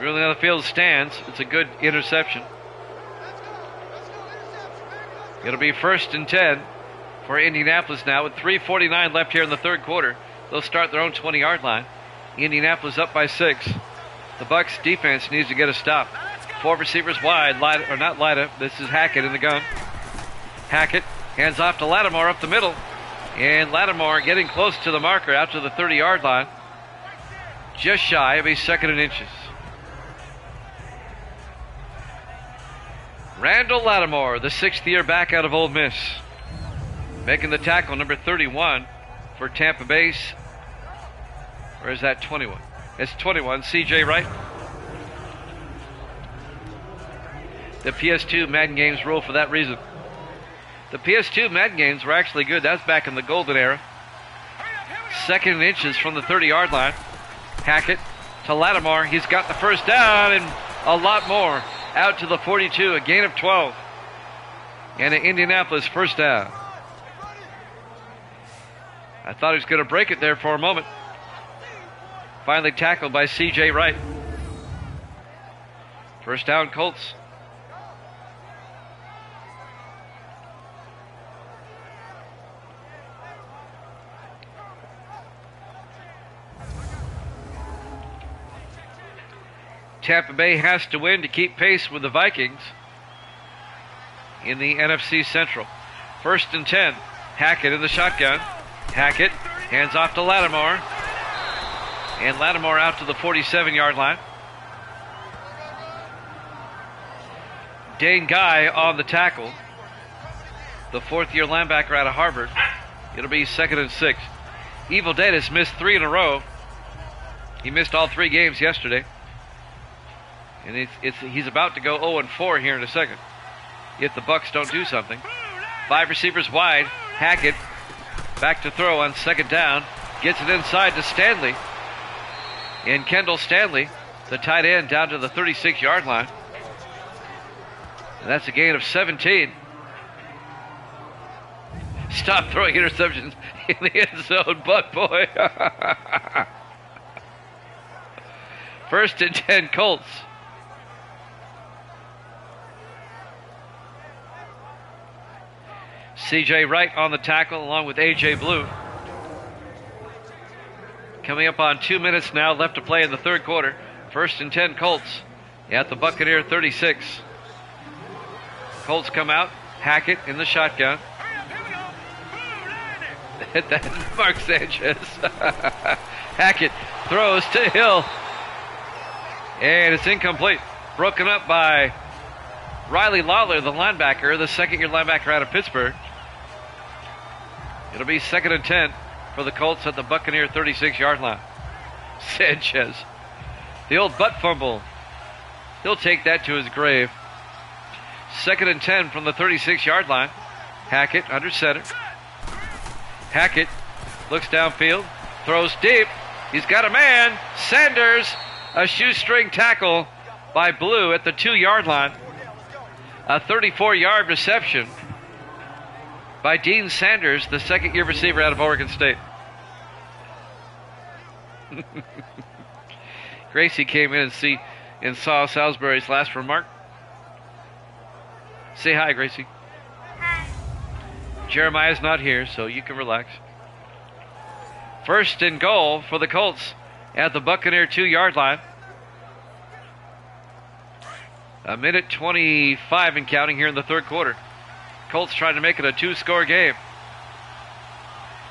Ruling on the field stands. It's a good interception. It'll be first and 10 for Indianapolis now with 3:49 left here in the third quarter. They'll start their own 20-yard line. Indianapolis up by 6. The Bucks defense needs to get a stop. 4 receivers wide. Lyda, or not Lyda. This is Hackett in the gun. Hackett hands off to Lattimore up the middle. And Lattimore getting close to the marker out to the 30-yard line. Just shy of a second and inches. Randall Lattimore, the 6th-year back out of Ole Miss. Making the tackle, number 31 for Tampa Bay. Or is that 21? It's 21, C.J. Wright. The PS2 Madden games rule for that reason. The PS2 Madden games were actually good. That's back in the golden era. Second and inches from the 30-yard line. Hackett to Lattimore. He's got the first down and a lot more. Out to the 42, a gain of 12. And an Indianapolis first down. I thought he was going to break it there for a moment. Finally tackled by C.J. Wright. First down, Colts. Tampa Bay has to win to keep pace with the Vikings in the NFC Central. First and 10. Hackett in the shotgun. Hackett hands off to Lattimore. And Lattimore out to the 47-yard line. Dane Guy on the tackle, the fourth-year linebacker out of Harvard. It'll be 2nd and 6. Evil Dead has missed 3 in a row. He missed all 3 games yesterday. And he's about to go 0-4 here in a second, if the Bucks don't do something. 5 receivers wide. Hackett back to throw on 2nd down. Gets it inside to Stanley. And Kendall Stanley, the tight end, down to the 36-yard line. And that's a gain of 17. Stop throwing interceptions in the end zone, Buck boy. 1st and 10 Colts. C.J. Wright on the tackle along with A.J. Blue. Coming up on 2 minutes now left to play in the third quarter. 1st and 10 Colts at the Buccaneer 36. Colts come out. Hackett in the shotgun. That's Mark Sanchez. Hackett throws to Hill. And it's incomplete. Broken up by Riley Lawler, the linebacker, the 2nd-year linebacker out of Pittsburgh. It'll be 2nd and 10 for the Colts at the Buccaneer 36-yard line. Sanchez. The old butt fumble. He'll take that to his grave. 2nd and 10 from the 36-yard line. Hackett under center. Hackett looks downfield, throws deep. He's got a man. Sanders, a shoestring tackle by Blue at the 2-yard line. A 34-yard reception by Dean Sanders, the 2nd-year receiver out of Oregon State. Gracie came in and saw Salisbury's last remark. Say hi, Gracie.
Hi.
Jeremiah's not here, so you can relax. 1st and goal for the Colts at the Buccaneer 2-yard line. A minute 25 and counting here in the third quarter. Colts trying to make it a 2-score game.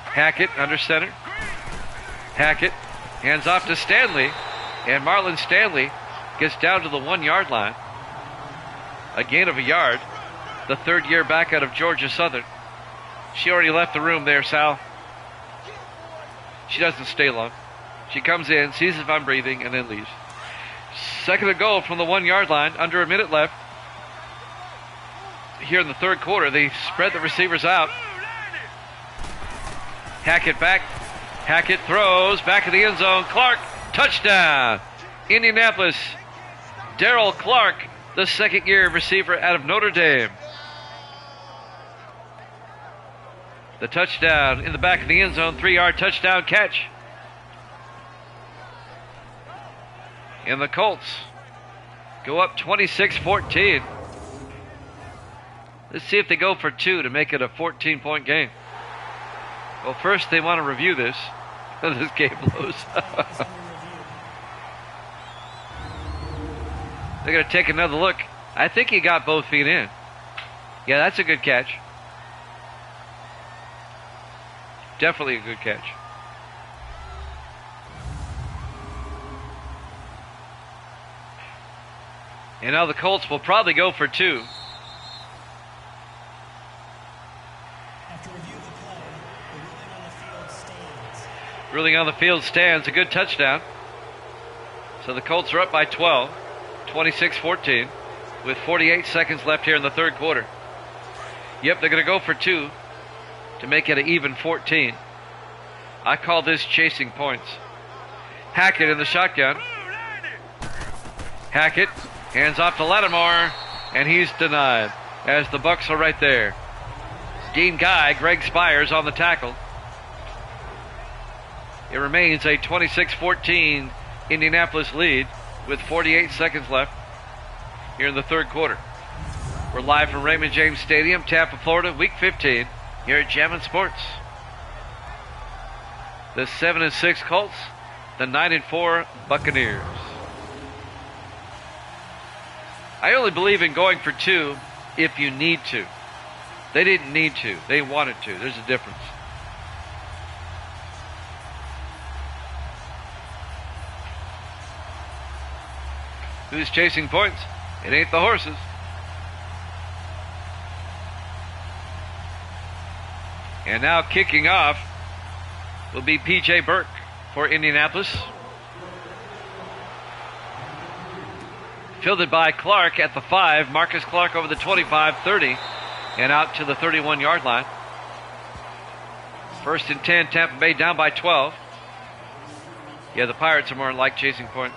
Hackett under center. Hackett hands off to Stanley. And Marlon Stanley gets down to the 1-yard line. A gain of a yard. The 3rd-year back out of Georgia Southern. She already left the room there, Sal. She doesn't stay long. She comes in, sees if I'm breathing, and then leaves. 2nd and goal from the 1-yard line. Under a minute left. Here in the third quarter, they spread the receivers out. Hackett back. Hackett throws back in the end zone. Clark, touchdown. Indianapolis. Darrell Clark, the 2nd-year receiver out of Notre Dame. The touchdown in the back of the end zone. 3-yard touchdown catch. And the Colts go up 26-14. Let's see if they go for 2 to make it a 14-point game. Well, first they want to review this. This game blows. They're going to take another look. I think he got both feet in. Yeah, that's a good catch. Definitely a good catch. And now the Colts will probably go for 2.
After review of the play, the ruling on the field stands.
Ruling on the field stands. A good touchdown. So the Colts are up by 12. 26-14. With 48 seconds left here in the third quarter. Yep, they're going to go for 2 to make it an even 14. I call this chasing points. Hackett in the shotgun. Hackett hands off to Lattimore, and he's denied as the Bucks are right there. Dean Guy, Greg Spires on the tackle. It remains a 26-14 Indianapolis lead with 48 seconds left here in the third quarter. We're live from Raymond James Stadium, Tampa, Florida, Week 15 here at Jammin' Sports. The 7-6 Colts, the 9-4 Buccaneers. I only believe in going for 2 if you need to. They didn't need to. They wanted to. There's a difference. Who's chasing points? It ain't the horses. And now kicking off will be P.J. Burke for Indianapolis. Fielded by Clark at the 5. Marcus Clark over the 25, 30, and out to the 31-yard line. 1st and 10, Tampa Bay down by 12. Yeah, the Pirates are more like chasing points.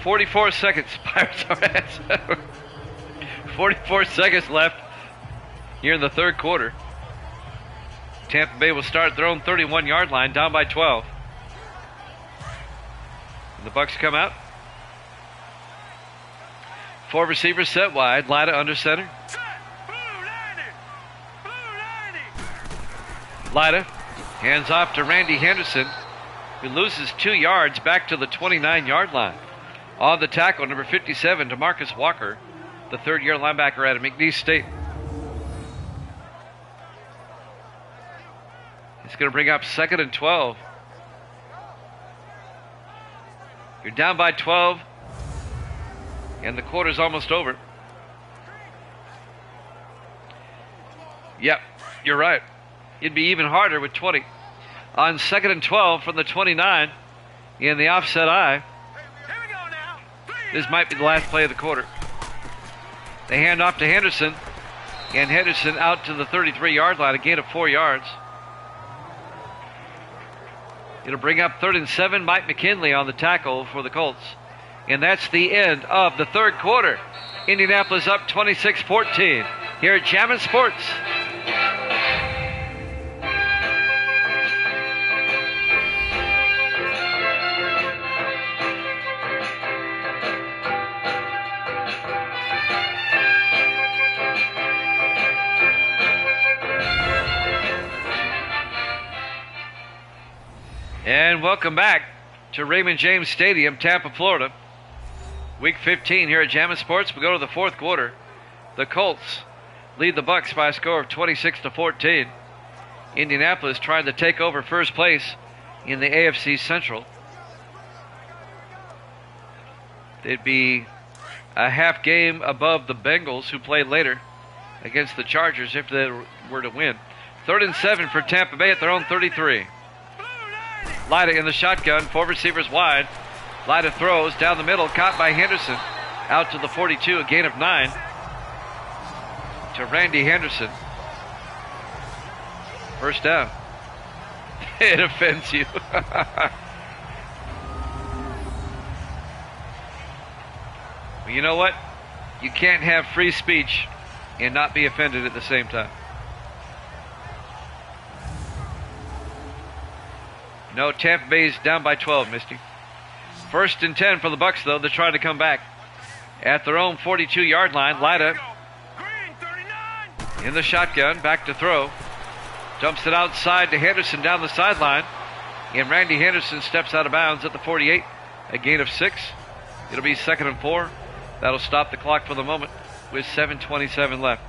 "44 seconds." Pirates are at 44 seconds left here in the third quarter. Tampa Bay will start at their own 31-yard line, down by 12. And the Bucks come out. 4 receivers set wide. Lida under center. Lida hands off to Randy Henderson, who loses 2 yards back to the 29-yard line. On the tackle, number 57, DeMarcus Walker, the third-year linebacker out of McNeese State. It's going to bring up 2nd and 12. You're down by 12, and the quarter's almost over. Yep, you're right. It'd be even harder with 20. On 2nd and 12 from the 29 in the offset eye. This might be the last play of the quarter. They hand off to Henderson, and Henderson out to the 33-yard line, a gain of 4 yards. It'll bring up 3rd and 7, Mike McKinley on the tackle for the Colts. And that's the end of the third quarter. Indianapolis up 26-14 here at Jammin' Sports. And welcome back to Raymond James Stadium, Tampa, Florida. Week 15 here at Jammin' Sports. We go to the fourth quarter. The Colts lead the Bucks by a score of 26-14. Indianapolis trying to take over first place in the AFC Central. They'd be a half game above the Bengals, who play later against the Chargers if they were to win. 3rd and 7 for Tampa Bay at their own 33. Lida in the shotgun, 4 receivers wide. Lida throws down the middle, caught by Henderson. Out to the 42, a gain of 9 to Randy Henderson. First down. It offends you. Well, you know what? You can't have free speech and not be offended at the same time. No, Tampa Bay's down by 12, Misty. 1st and 10 for the Bucks, though. They're trying to come back. At their own 42-yard line, Lida in the shotgun, back to throw. Dumps it outside to Henderson down the sideline. And Randy Henderson steps out of bounds at the 48. A gain of 6. It'll be 2nd and 4. That'll stop the clock for the moment with 7:27 left.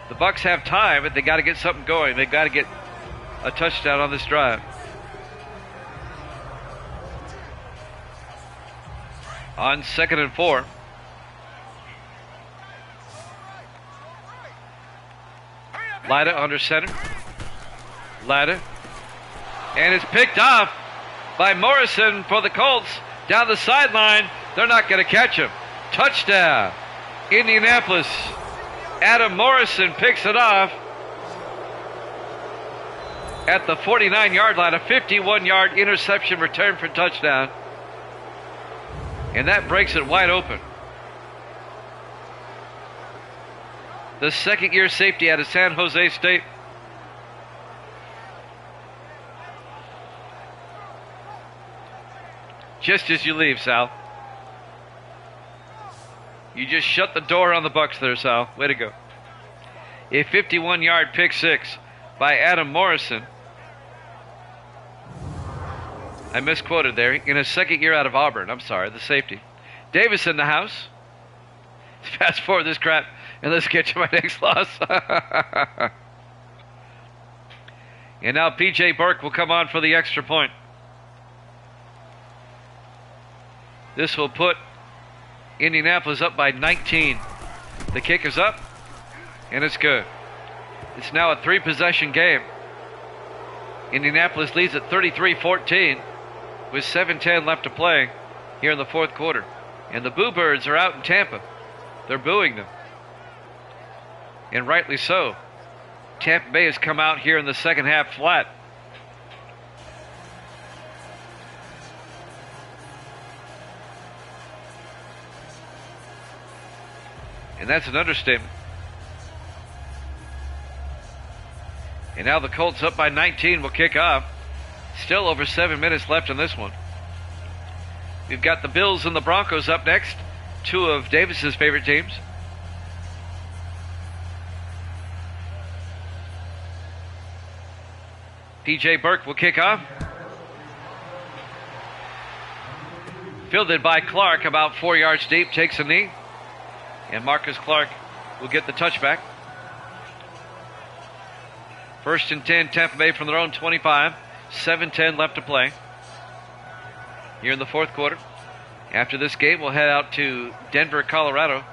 The Bucks have time, but they got to get something going. They got to get a touchdown on this drive. On 2nd and 4. Lida under center. Lida. And it's picked off by Morrison for the Colts. Down the sideline. They're not going to catch him. Touchdown. Indianapolis. Adam Morrison picks it off at the 49-yard line. A 51-yard interception return for touchdown. And that breaks it wide open. The second-year safety out of San Jose State. Just as you leave, Sal. You just shut the door on the Bucks there, Sal. Way to go. A 51-yard pick six by Adam Morrison. I misquoted there. In his second year out of Auburn. I'm sorry, the safety. Davis in the house. Fast forward this crap and let's get to my next loss. And now P.J. Burke will come on for the extra point. This will put Indianapolis up by 19. The kick is up, and it's good. It's now a 3-possession game. Indianapolis leads at 33-14 with 7:10 left to play here in the fourth quarter. And the Boo Birds are out in Tampa. They're booing them. And rightly so. Tampa Bay has come out here in the second half flat. And that's an understatement. And now the Colts up by 19 will kick off. Still over 7 minutes left in this one. We've got the Bills and the Broncos up next. Two of Davis's favorite teams. DJ Burke will kick off. Fielded by Clark, about 4 yards deep, takes a knee. And Marcus Clark will get the touchback. 1st and 10, Tampa Bay from their own 25. 7:10 left to play here in the fourth quarter. After this game, we'll head out to Denver, Colorado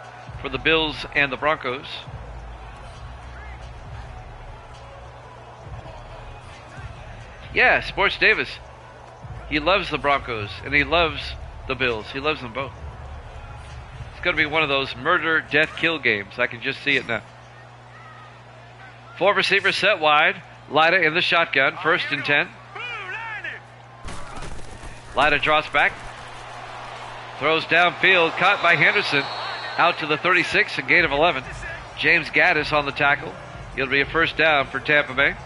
for the Bills and the Broncos. Yeah, Sports Davis. He loves the Broncos and he loves the Bills. He loves them both. It's going to be one of those murder, death, kill games. I can just see it now. 4 receivers set wide. Lida in the shotgun. 1st and 10. Lida drops back. Throws downfield. Caught by Henderson. Out to the 36. A gain of 11. James Gaddis on the tackle. It'll be a first down for Tampa Bay.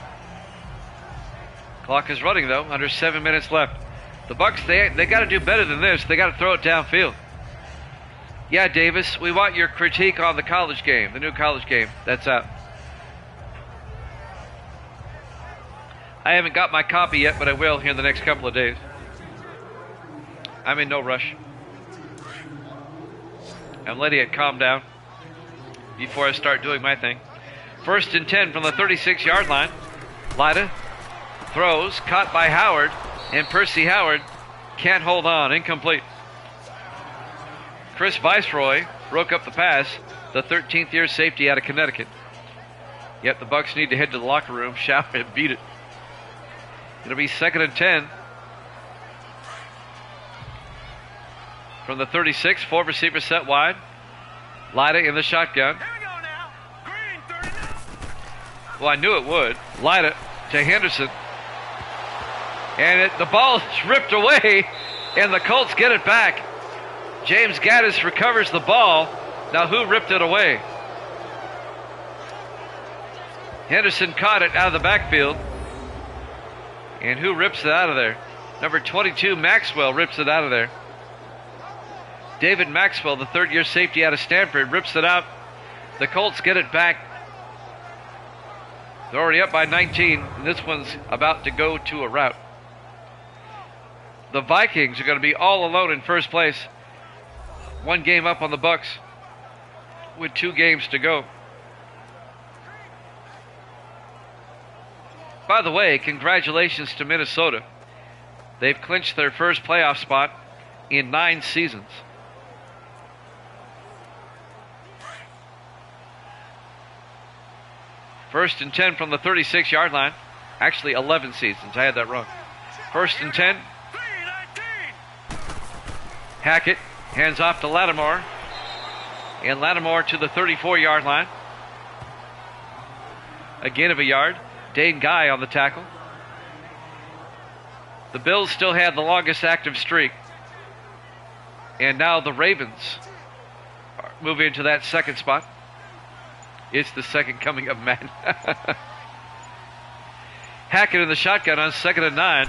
Clock is running, though. Under 7 minutes left. The Bucs, they got to do better than this. They got to throw it downfield. Yeah, Davis, we want your critique on the college game, the new college game. That's out. I haven't got my copy yet, but I will here in the next couple of days. I'm in no rush. I'm letting it calm down before I start doing my thing. 1st and 10 from the 36-yard line. Lida throws, caught by Howard, and Percy Howard can't hold on. Incomplete. Chris Viceroy broke up the pass, the 13th year safety out of Connecticut. Yet the Bucs need to head to the locker room, shout and beat it. It'll be 2nd and 10. From the 36, 4 receivers set wide. Lida in the shotgun.
Here we go now. Green 39.
Well, I knew it would. Lida to Henderson. And the ball is ripped away, and the Colts get it back. James Gaddis recovers the ball. Now who ripped it away? Henderson caught it out of the backfield. And who rips it out of there? Number 22, Maxwell, rips it out of there. David Maxwell, the 3rd-year safety out of Stanford, rips it out. The Colts get it back. They're already up by 19, and this one's about to go to a rout. The Vikings are going to be all alone in first place. 1 game up on the Bucs with 2 games to go. By the way, congratulations to Minnesota. They've clinched their first playoff spot in 9 seasons. First and 10 from the 36-yard line. Actually, 11 seasons. I had that wrong. 1st and 10. Hackett hands off to Lattimore. And Lattimore to the 34-yard line. A gain of a yard. Dane Guy on the tackle. The Bills still had the longest active streak. And now the Ravens move into that second spot. It's the second coming of man. Hackett in the shotgun on 2nd and 9.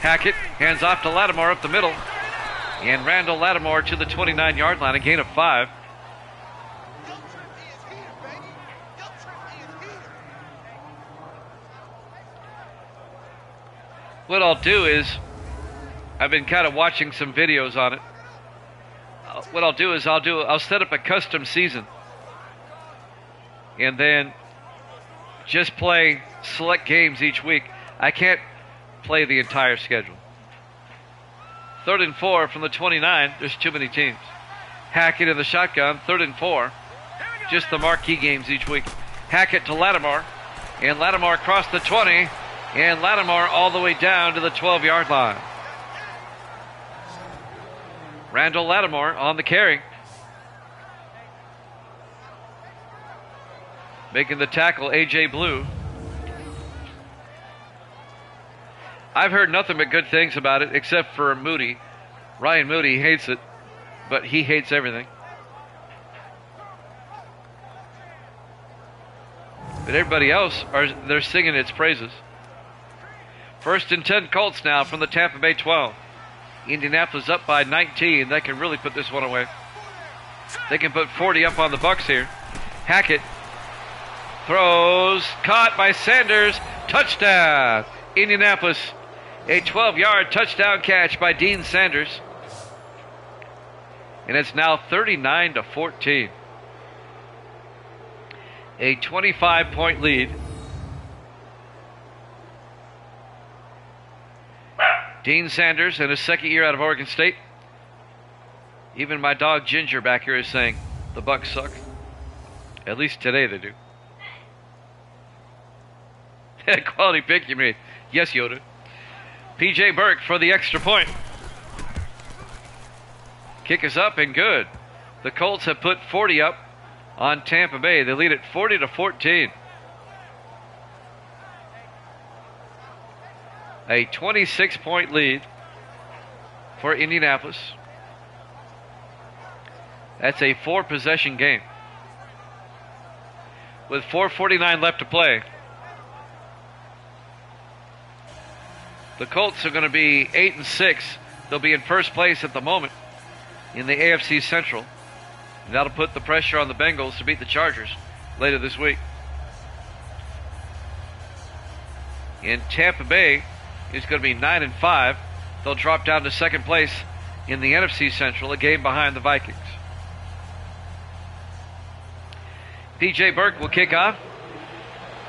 Hackett hands off to Lattimore up the middle. And Randall Lattimore to the 29-yard line, a gain of 5. What I'll do is, I've been kind of watching some videos on it. What I'll do is I'll set up a custom season. And then just play select games each week. I can't play the entire schedule. 3rd and 4 from the 29. There's too many teams. Hackett in the shotgun, 3rd and 4. Just the marquee games each week. Hackett to Lattimore, and Lattimore across the 20, and Lattimore all the way down to the 12-yard line. Randall Lattimore on the carry. Making the tackle, A.J. Blue. I've heard nothing but good things about it, except for Moody. Ryan Moody hates it, but he hates everything. But everybody else, they're singing its praises. 1st and 10 Colts now from the Tampa Bay 12. Indianapolis up by 19. They can really put this one away. They can put 40 up on the Bucks here. Hackett throws, caught by Sanders. Touchdown, Indianapolis. A 12-yard touchdown catch by Dean Sanders. And it's now 39-14. A 25-point lead. Dean Sanders in his second year out of Oregon State. Even my dog Ginger back here is saying the Bucks suck. At least today they do. Quality pick you made. Yes, Yoda. P.J. Burke for the extra point. Kick is up and good. The Colts have put 40 up on Tampa Bay. They lead it 40-14. A 26-point lead for Indianapolis. That's a 4-possession game. With 4:49 left to play, the Colts are going to be 8-6. They'll be in first place at the moment in the AFC Central. And that'll put the pressure on the Bengals to beat the Chargers later this week. In Tampa Bay is going to be 9-5. They'll drop down to second place in the NFC Central, a game behind the Vikings. P.J. Burke will kick off.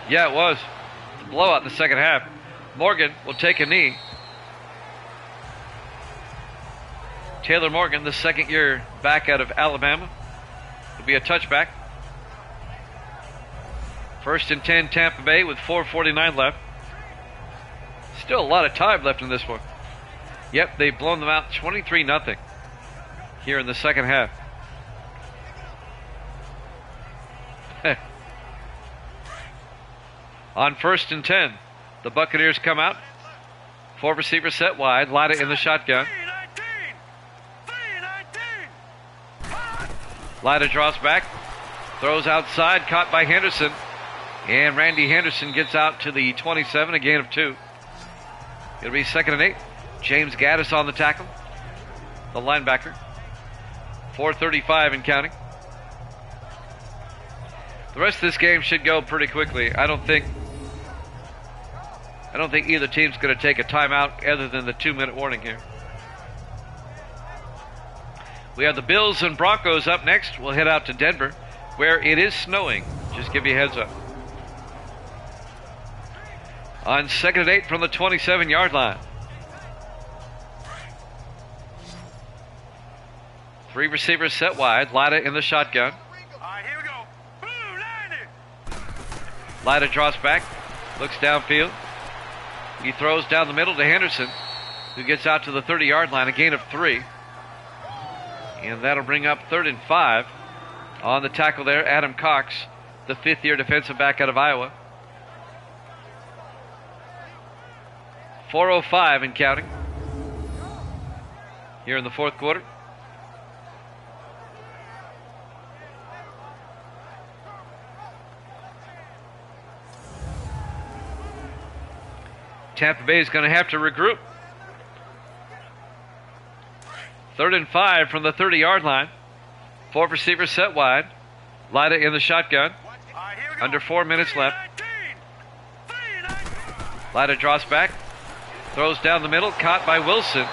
Yeah, it was. It's a blowout in the second half. Morgan will take a knee. Taylor Morgan, the second-year back out of Alabama, will be a touchback. 1st and 10 Tampa Bay with 4:49 left. Still a lot of time left in this one. Yep, they've blown them out 23-0 here in the second half. On 1st and 10, the Buccaneers come out. 4 receivers set wide. Lida in the shotgun. Lida draws back. Throws outside. Caught by Henderson. And Randy Henderson gets out to the 27, a gain of 2. It'll be 2nd and 8. James Gaddis on the tackle. The linebacker. 4:35 and counting. The rest of this game should go pretty quickly. I don't think either team's going to take a timeout other than the 2-minute warning here. We have the Bills and Broncos up next. We'll head out to Denver, where it is snowing. Just give you a heads up. On 2nd and 8 from the 27-yard line. 3 receivers set wide. Lida in the shotgun.
All right, here we go. Blue 90.
Lida drops back. Looks downfield. He throws down the middle to Henderson, who gets out to the 30-yard line, a gain of 3. And that'll bring up 3rd and 5. On the tackle there, Adam Cox, the 5th-year defensive back out of Iowa. 4:05 and counting here in the fourth quarter. Tampa Bay is going to have to regroup. 3rd and 5 from the 30-yard line. 4 receivers set wide. Lida in the shotgun. Under 4 minutes left. Lida draws back. Throws down the middle. Caught by Wilson.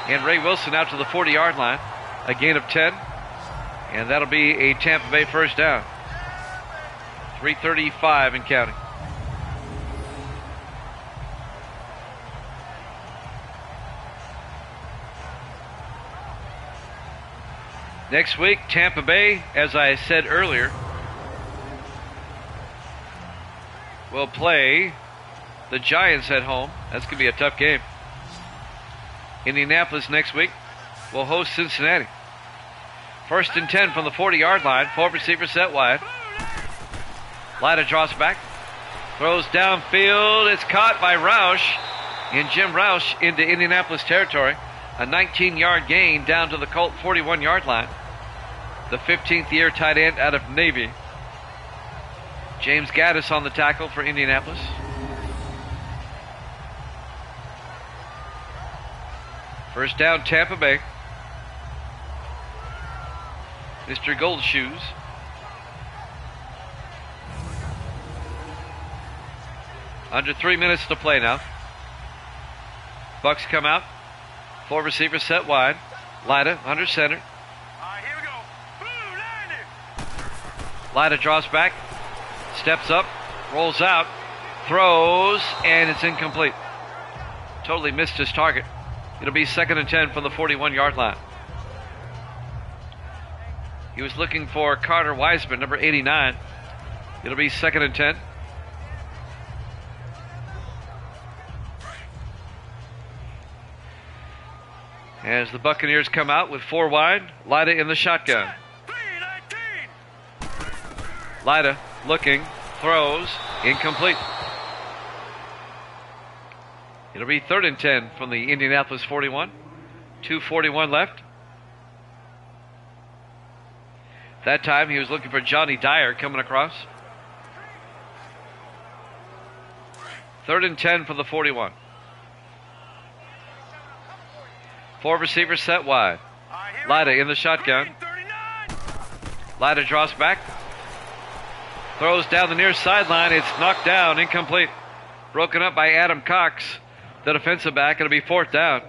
And Ray Wilson out to the 40-yard line. A gain of 10. And that'll be a Tampa Bay first down. 3:35 and counting. Next week, Tampa Bay, as I said earlier, will play the Giants at home. That's going to be a tough game. Indianapolis next week will host Cincinnati. 1st and 10 from the 40-yard line. 4 receivers set wide. Lyda draws back. Throws downfield. It's caught by Roush. And Jim Roush into Indianapolis territory. A 19-yard gain down to the Colt 41-yard line. The 15th year tight end out of Navy. James Gaddis on the tackle for Indianapolis. First down, Tampa Bay. Mr. Goldshoes. Under 3 minutes to play now. Bucks come out. 4 receivers set wide. Lyda under center.
All right, here we go. Blue landing.
Lyda draws back. Steps up. Rolls out. Throws. And it's incomplete. Totally missed his target. It'll be 2nd and 10 from the 41-yard line. He was looking for Carter Wiseman, number 89. It'll be 2nd and 10. As the Buccaneers come out with 4 wide, Lyda in the shotgun.
319.
Lyda looking, throws, incomplete. It'll be 3rd and 10 from the Indianapolis 41. 2:41 left. That time he was looking for Johnny Dyer coming across. 3rd and 10 for the 41. 4 receivers set wide.
All right, here we
Lyda
go.
in the shotgun.
39.
Lyda draws back. Throws down the near sideline. It's knocked down, incomplete. Broken up by Adam Cox, the defensive back. It'll be 4th down.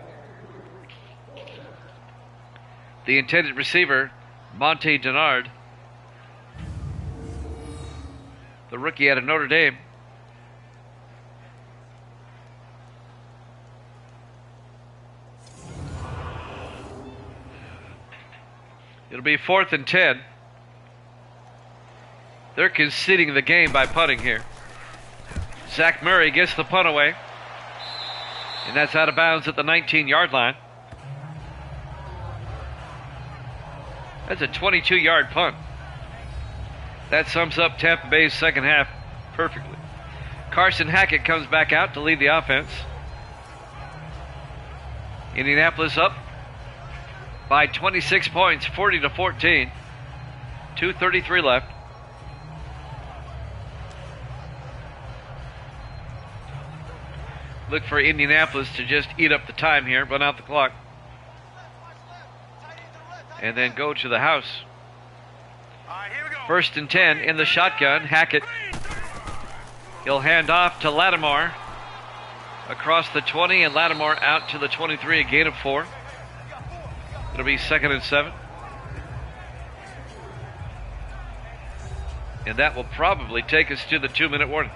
The intended receiver, Monte Denard, the rookie out of Notre Dame. It'll be 4th and 10. They're conceding the game by punting here. Zach Murray gets the punt away. And that's out of bounds at the 19-yard line. That's a 22-yard punt. That sums up Tampa Bay's second half perfectly. Carson Hackett comes back out to lead the offense. Indianapolis up by 26 points, 40-14. 2:33 left. Look for Indianapolis to just eat up the time here, run out the clock. And then go to the house.
All right, here we go.
1st and 10 in the shotgun. Hackett. He'll hand off to Lattimore across the 20, and Lattimore out to the 23, a gain of 4. It'll be 2nd and 7. And that will probably take us to the 2-minute warning.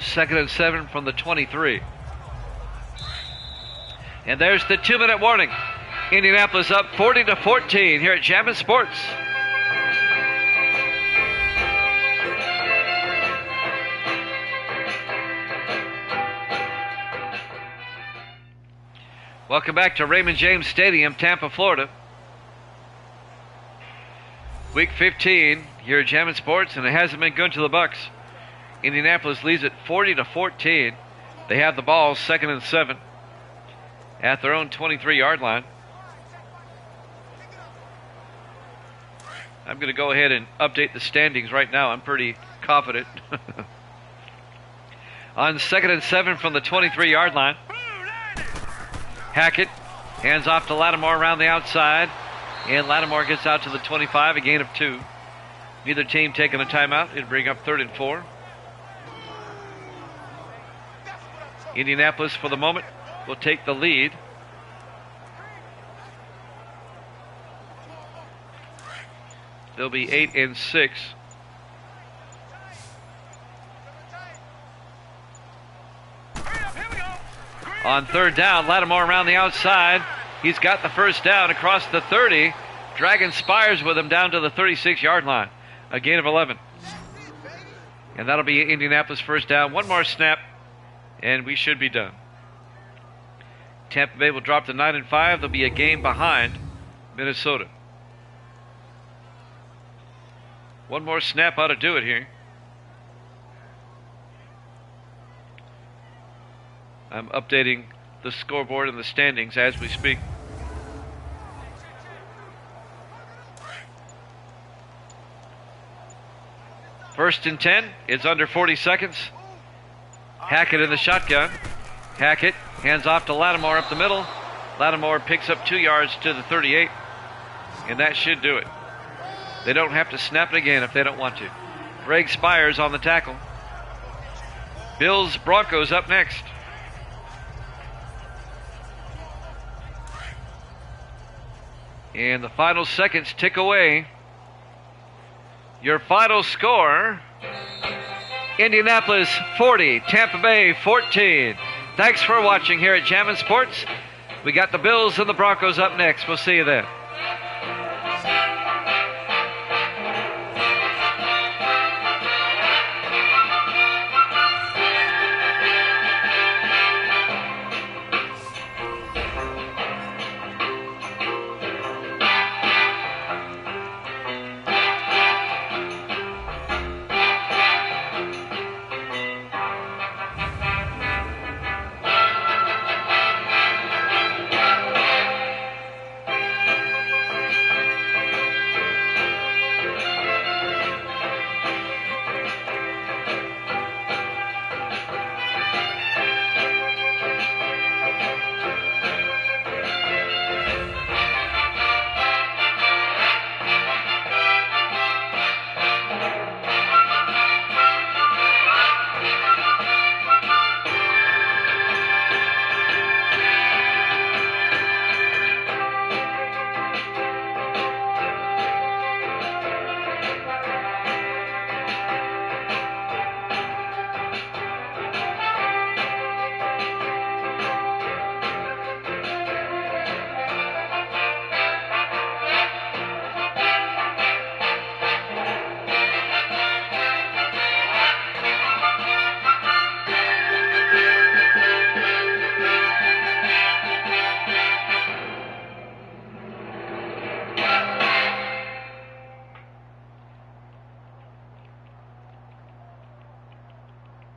Second and 7 from the 23. And there's the 2-minute warning. Indianapolis up 40-14 here at Jammin' Sports. Welcome back to Raymond James Stadium, Tampa, Florida. Week 15 here at Jammin' Sports, and it hasn't been good to the Bucks. Indianapolis leads it 40-14. They have the ball, 2nd and 7 at their own 23-yard line. I'm going to go ahead and update the standings right now. I'm pretty confident. On 2nd and 7 from the 23-yard line. Hackett hands off to Lattimore around the outside. And Lattimore gets out to the 25, a gain of 2. Neither team taking a timeout. It'll bring up 3rd and 4. Indianapolis, for the moment, will take the lead. They'll be 8 and 6.
Hurry up, here we go. Green
On third down, Lattimore around the outside. He's got the first down across the 30. Dragging Spires with him down to the 36-yard line. A gain of 11. And that'll be Indianapolis first down. One more snap, and we should be done. Tampa Bay will drop to 9-5. They'll be a game behind Minnesota. One more snap ought to do it here. I'm updating the scoreboard and the standings as we speak. First and 10. It's under 40 seconds. Hackett in the shotgun. Hackett hands off to Lattimore up the middle. Lattimore picks up 2 yards to the 38. And that should do it. They don't have to snap it again if they don't want to. Greg Spires on the tackle. Bills Broncos up next. And the final seconds tick away. Your final score, Indianapolis 40, Tampa Bay 14. Thanks for watching here at Jammin' Sports. We got the Bills and the Broncos up next. We'll see you then.